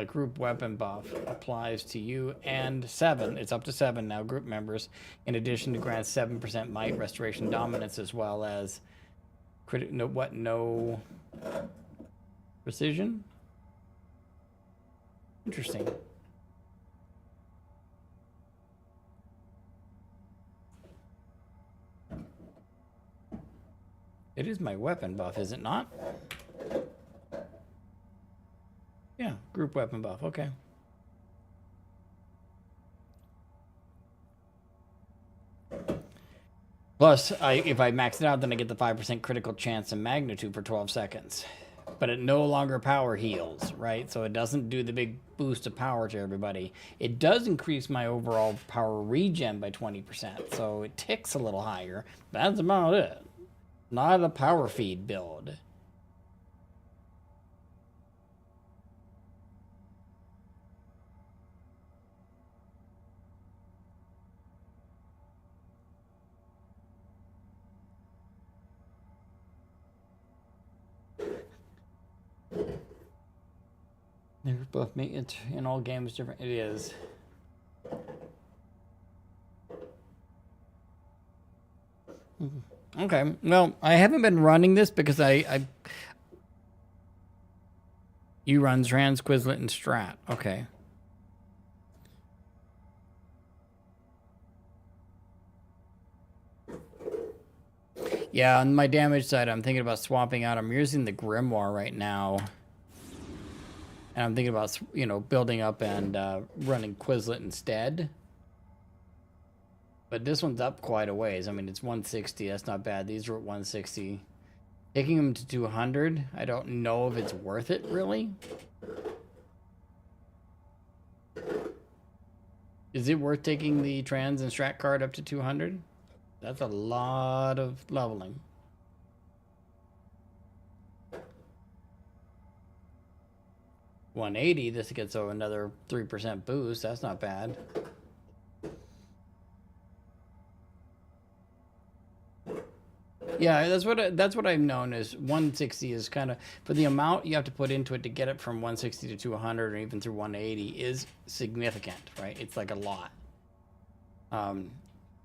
group weapon buff applies to you and 7. It's up to 7 now group members. In addition to grants 7% might, restoration, dominance, as well as no precision. Interesting. It is my weapon buff, is it not? Yeah, group weapon buff, okay. Plus, if I max it out, then I get the 5% critical chance and magnitude for 12 seconds. But it no longer power heals, right? So it doesn't do the big boost of power to everybody. It does increase my overall power regen by 20%, so it ticks a little higher. That's about it. Not a power feed build. They're both make it in all games different. It is. Okay, well, I haven't been running this because you run Trans, Quizlet, and Strat. Okay. Yeah, on my damage side, I'm thinking about swapping out. I'm using the Grimoire right now. And I'm thinking about, you know, building up and running Quizlet instead. But this one's up quite a ways. I mean, it's 160. That's not bad. These are at 160. Taking them to 200, I don't know if it's worth it, really. Is it worth taking the trans and strat card up to 200? That's a lot of leveling. $180, this gets another 3% boost. That's not bad. Yeah, that's what I've known is 160 is kind of, for the amount you have to put into it to get it from 160 to 200 or even through 180 is significant, right? It's like a lot. And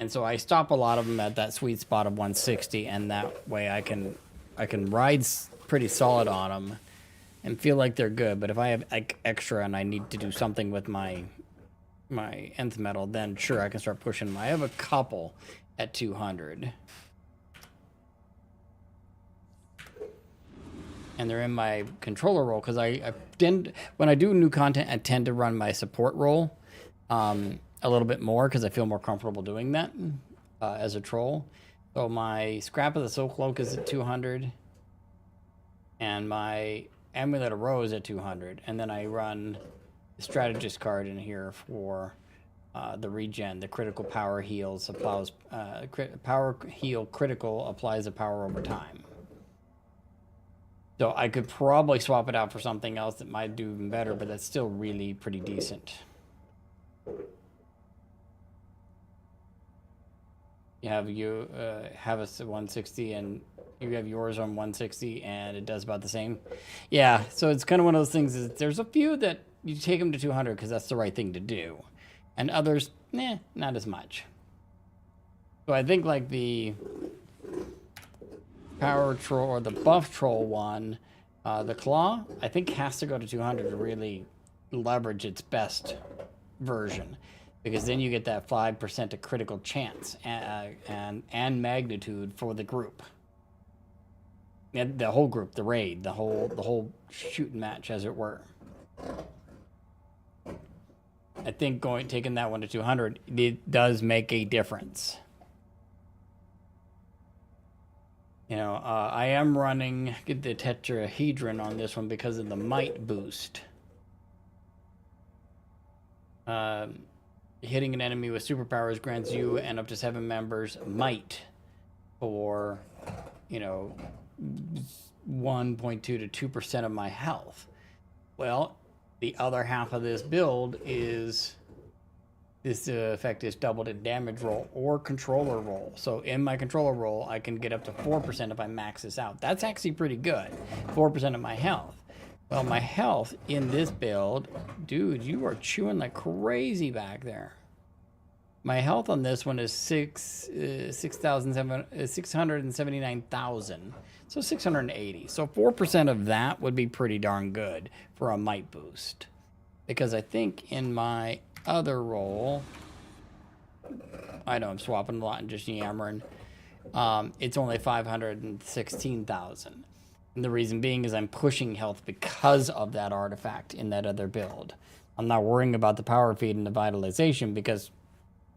so I stop a lot of them at that sweet spot of 160, and that way I can ride pretty solid on them and feel like they're good. But if I have extra and I need to do something with my nth metal, then sure, I can start pushing them. I have a couple at 200. And they're in my controller role because I tend, when I do new content, I tend to run my support role a little bit more because I feel more comfortable doing that as a troll. So my Scrap of the Soul Cloak is at 200, and my Amulet of Rose at 200, and then I run the Strategist card in here for the regen, the critical power heals, applies power heal critical, applies a power over time. So I could probably swap it out for something else that might do even better, but that's still really pretty decent. You have have a 160 and you have yours on 160 and it does about the same. Yeah, so it's kind of one of those things is there's a few that you take them to 200 because that's the right thing to do. And others, not as much. So I think like the Power Troll or the Buff Troll one, the Claw, I think has to go to 200 to really leverage its best version, because then you get that 5% of critical chance and magnitude for the group, and the whole group, the raid, the whole shooting match, as it were. I think taking that one to 200, it does make a difference. You know, I am running the tetrahedron on this one because of the might boost. Hitting an enemy with superpowers grants you and up to 7 members might for, 1.2 to 2% of my health. Well, the other half of this build is this effect is doubled in damage roll or controller roll. So in my controller roll, I can get up to 4% if I max this out. That's actually pretty good. 4% of my health. Well, my health in this build, dude, you are chewing like crazy back there. My health on this one is 679,000. So 680. So 4% of that would be pretty darn good for a might boost. Because I think in my other roll, I know I'm swapping a lot and just yammering, it's only 516,000. And the reason being is I'm pushing health because of that artifact in that other build. I'm not worrying about the power feed and the vitalization because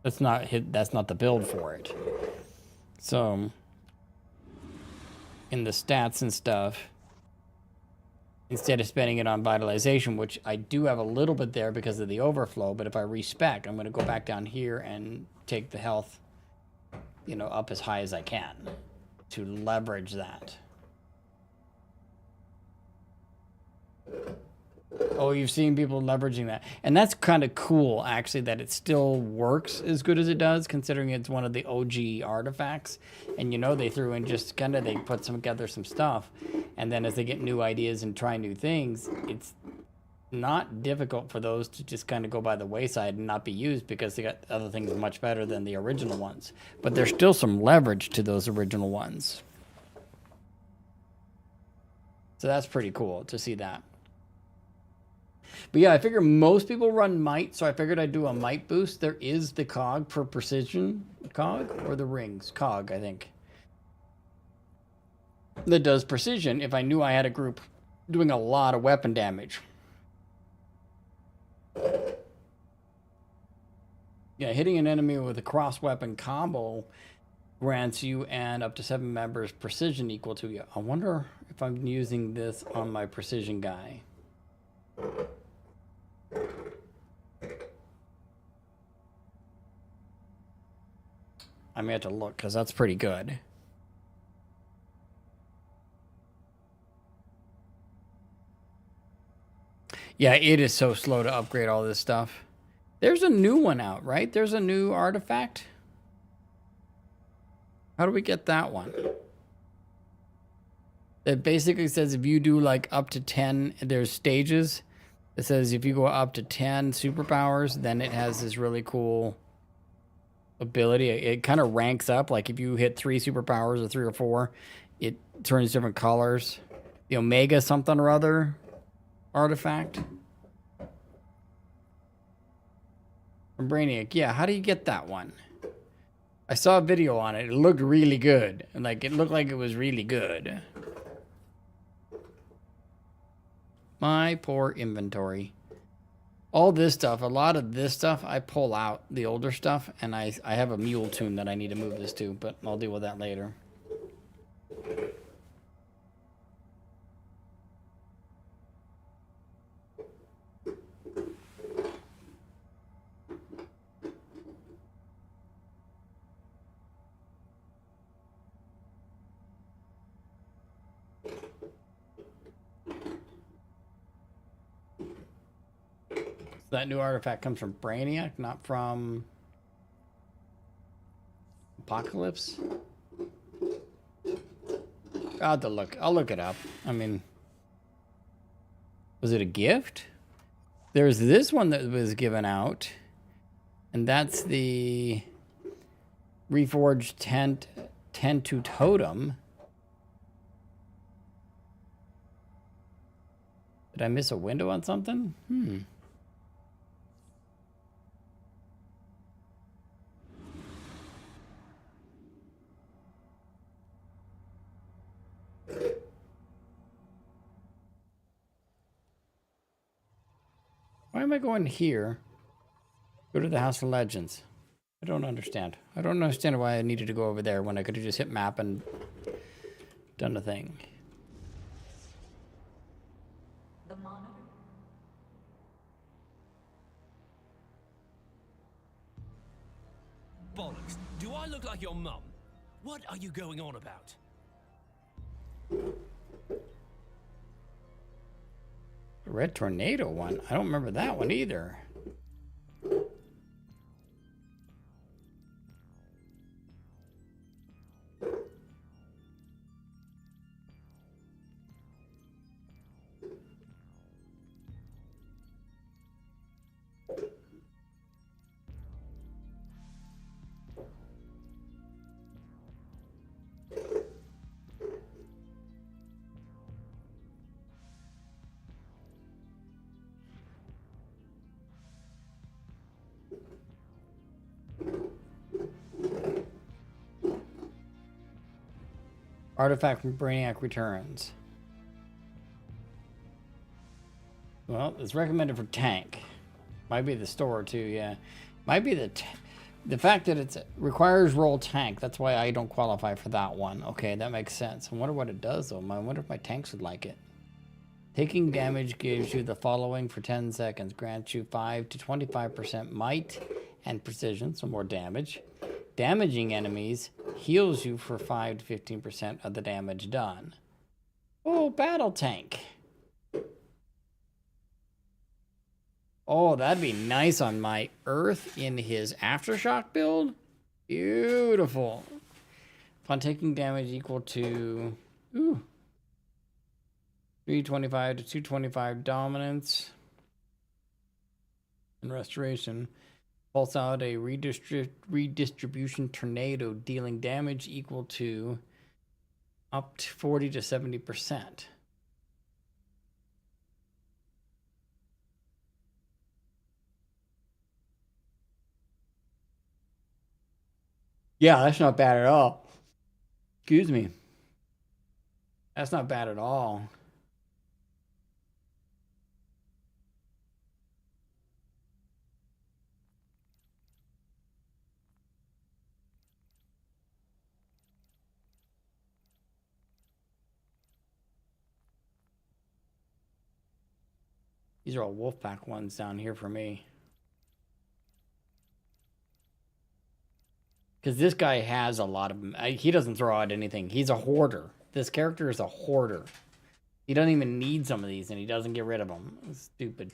that's not the build for it. So in the stats and stuff, instead of spending it on vitalization, which I do have a little bit there because of the overflow, but if I respec, I'm going to go back down here and take the health, up as high as I can to leverage that. Oh, you've seen people leveraging that. And that's kind of cool, actually, that it still works as good as it does, considering it's one of the OG artifacts. And, they threw in just they put together some stuff. And then as they get new ideas and try new things, it's not difficult for those to just kind of go by the wayside and not be used because they got other things much better than the original ones. But there's still some leverage to those original ones. So that's pretty cool to see that. But yeah, I figure most people run might, so I figured I'd do a might boost. There is the cog for precision cog, or the rings cog, I think, that does precision if I knew I had a group doing a lot of weapon damage. Yeah, hitting an enemy with a cross weapon combo grants you and up to 7 members precision equal to you. I wonder if I'm using this on my precision guy. I may have to look because that's pretty good. Yeah, it is so slow to upgrade all this stuff. There's a new one out, right? There's a new artifact. How do we get that one? It basically says if you do like up to 10, there's stages. It says if you go up to 10 superpowers, then it has this really cool ability. It kind of ranks up. Like if you hit 3 superpowers or 3 or 4, it turns different colors. The Omega something or other artifact. From Brainiac. Yeah, how do you get that one? I saw a video on it. It looked really good. Like, it looked like it was really good. My poor inventory. All this stuff, a lot of this stuff, I pull out the older stuff, and I have a mule tune that I need to move this to, but I'll deal with that later. That new artifact comes from Brainiac, not from Apocalypse. I'll have to look. I'll look it up. I mean, was it a gift? There's this one that was given out, and that's the Reforged Tentu Totem. Did I miss a window on something? Why am I going here? Go to the House of Legends. I don't understand. I don't understand why I needed to go over there when I could have just hit map and done the thing. The monitor. Bollocks. Do I look like your mum? What are you going on about? The Red Tornado one? I don't remember that one either. Artifact from Brainiac returns. Well, it's recommended for tank. Might be the store too, yeah. Might be the fact that it requires roll tank. That's why I don't qualify for that one. Okay, that makes sense. I wonder what it does though. I wonder if my tanks would like it. Taking damage gives you the following for 10 seconds. Grants you 5 to 25% might and precision, so more damage. Damaging enemies heals you for 5 to 15% of the damage done. Oh, battle tank. Oh, that'd be nice on my Earth in his Aftershock build. Beautiful. Upon taking damage equal to 325 to 225 dominance and restoration. Pulse out a redistribution tornado, dealing damage equal to up to 40 to 70%. Yeah, that's not bad at all. Excuse me. That's not bad at all. These are all Wolfpack ones down here for me. Because this guy has a lot of them. He doesn't throw out anything. He's a hoarder. This character is a hoarder. He doesn't even need some of these, and he doesn't get rid of them. It's stupid.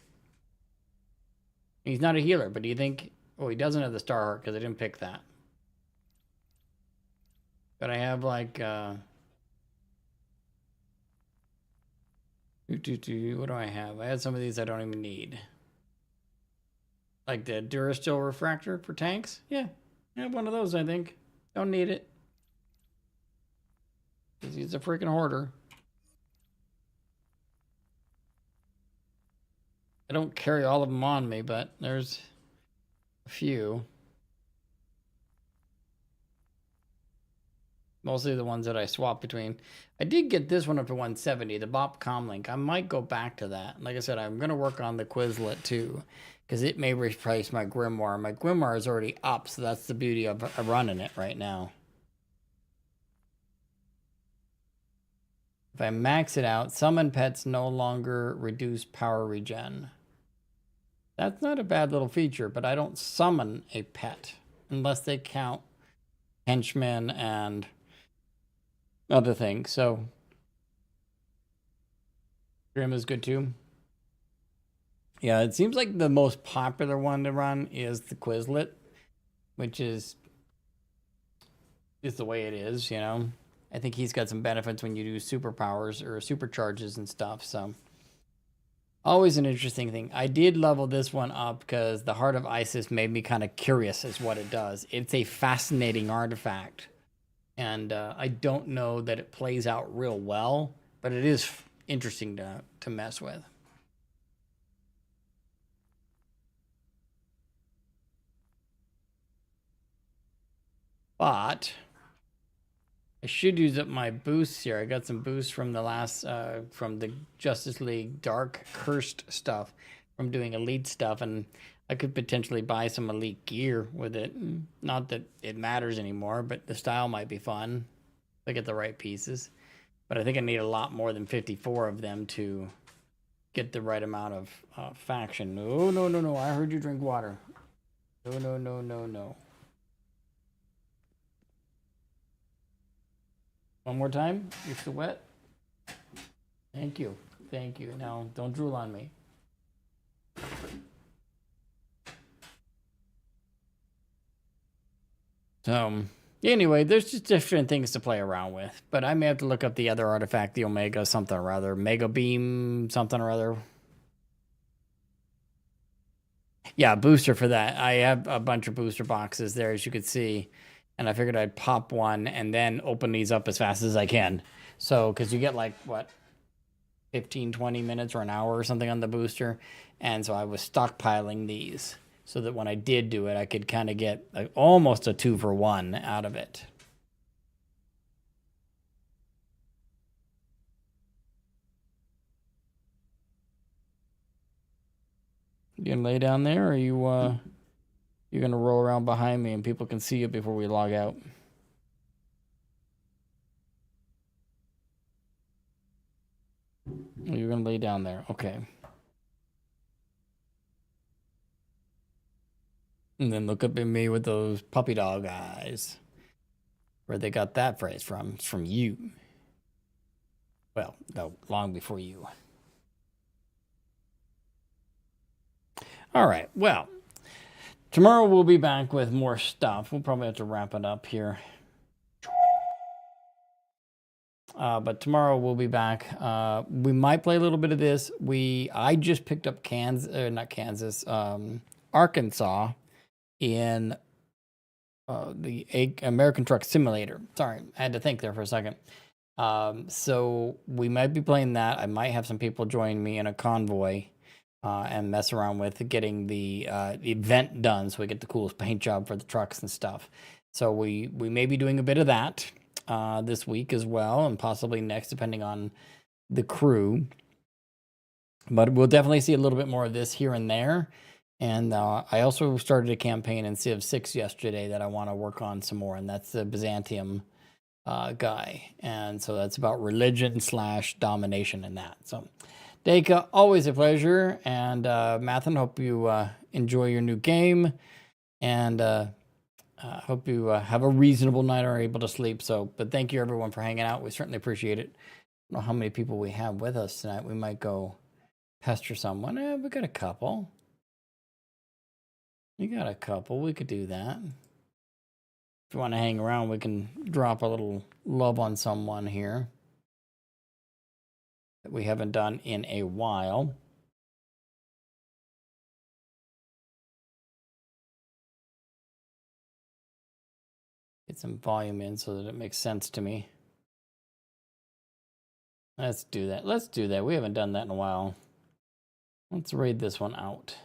He's not a healer, but do you think... Oh, he doesn't have the Star Heart, because I didn't pick that. But I have, like... What do I have? I had some of these I don't even need. Like the Durasteel Refractor for tanks? Yeah. I have one of those, I think. Don't need it. Because he's a freaking hoarder. I don't carry all of them on me, but there's a few. Mostly the ones that I swap between. I did get this one up to 170, the Bop Comlink. I might go back to that. Like I said, I'm going to work on the Quizlet too, because it may replace my Grimoire. My Grimoire is already up, so that's the beauty of running it right now. If I max it out, summon pets no longer reduce power regen. That's not a bad little feature, but I don't summon a pet unless they count henchmen and other things. So Grim is good too. Yeah, it seems like the most popular one to run is the Quizlet, which is the way it is, you know. I think he's got some benefits when you do superpowers or supercharges and stuff, so always an interesting thing. I did level this one up because the Heart of Isis made me kind of curious as what it does. It's a fascinating artifact, and I don't know that it plays out real well, but it is interesting to mess with. But I should use up my boosts here. I got some boosts from the last, from the Justice League Dark Cursed stuff, from doing Elite stuff, and I could potentially buy some Elite gear with it. Not that it matters anymore, but the style might be fun if I get the right pieces. But I think I need a lot more than 54 of them to get the right amount of faction. No, no, no, no. I heard you drink water. No, no, no, no, no. One more time. You're still wet. Thank you. Thank you. Now, don't drool on me. So, anyway, there's just different things to play around with. But I may have to look up the other artifact, the Omega something or other. Mega Beam something or other. Yeah, booster for that. I have a bunch of booster boxes there, as you can see. And I figured I'd pop one and then open these up as fast as I can. So, because you get like, what, 15, 20 minutes or an hour or something on the booster. And so I was stockpiling these so that when I did do it, I could kind of get almost a 2-for-1 out of it. You gonna lay down there, or are you, you're going to roll around behind me and people can see you before we log out? You're going to lay down there. Okay. And then look up at me with those puppy dog eyes. Where they got that phrase from? It's from you. Well, no, long before you. All right. Well, tomorrow we'll be back with more stuff. We'll probably have to wrap it up here. But tomorrow we'll be back. We might play a little bit of this. I just picked up Arkansas in the American Truck Simulator. Sorry, I had to think there for a second. So we might be playing that. I might have some people join me in a convoy. And mess around with getting the event done so we get the coolest paint job for the trucks and stuff. So we may be doing a bit of that this week as well, and possibly next, depending on the crew. But we'll definitely see a little bit more of this here and there. And I also started a campaign in Civ 6 yesterday that I want to work on some more, and that's the Byzantium guy. And so that's about religion / domination in that. So Deka, always a pleasure. And Mathen, hope you enjoy your new game. And hope you have a reasonable night or are able to sleep. But thank you everyone for hanging out. We certainly appreciate it. I don't know how many people we have with us tonight. We might go pester someone. We got a couple. We got a couple. We could do that. If you want to hang around, we can drop a little love on someone here that we haven't done in a while. Get some volume in so that it makes sense to me. Let's do that. Let's do that. We haven't done that in a while. Let's raid this one out.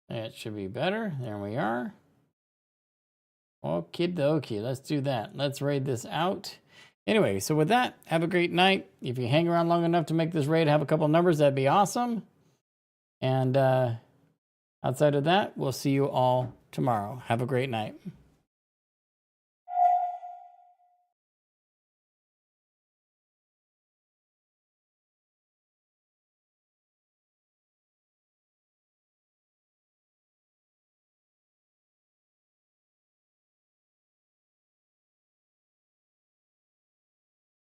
That should be better. There we are. Okie dokie. Let's do that. Let's raid this out. Anyway, so with that, have a great night. If you hang around long enough to make this raid have a couple numbers, that'd be awesome. And outside of that, we'll see you all tomorrow. Have a great night.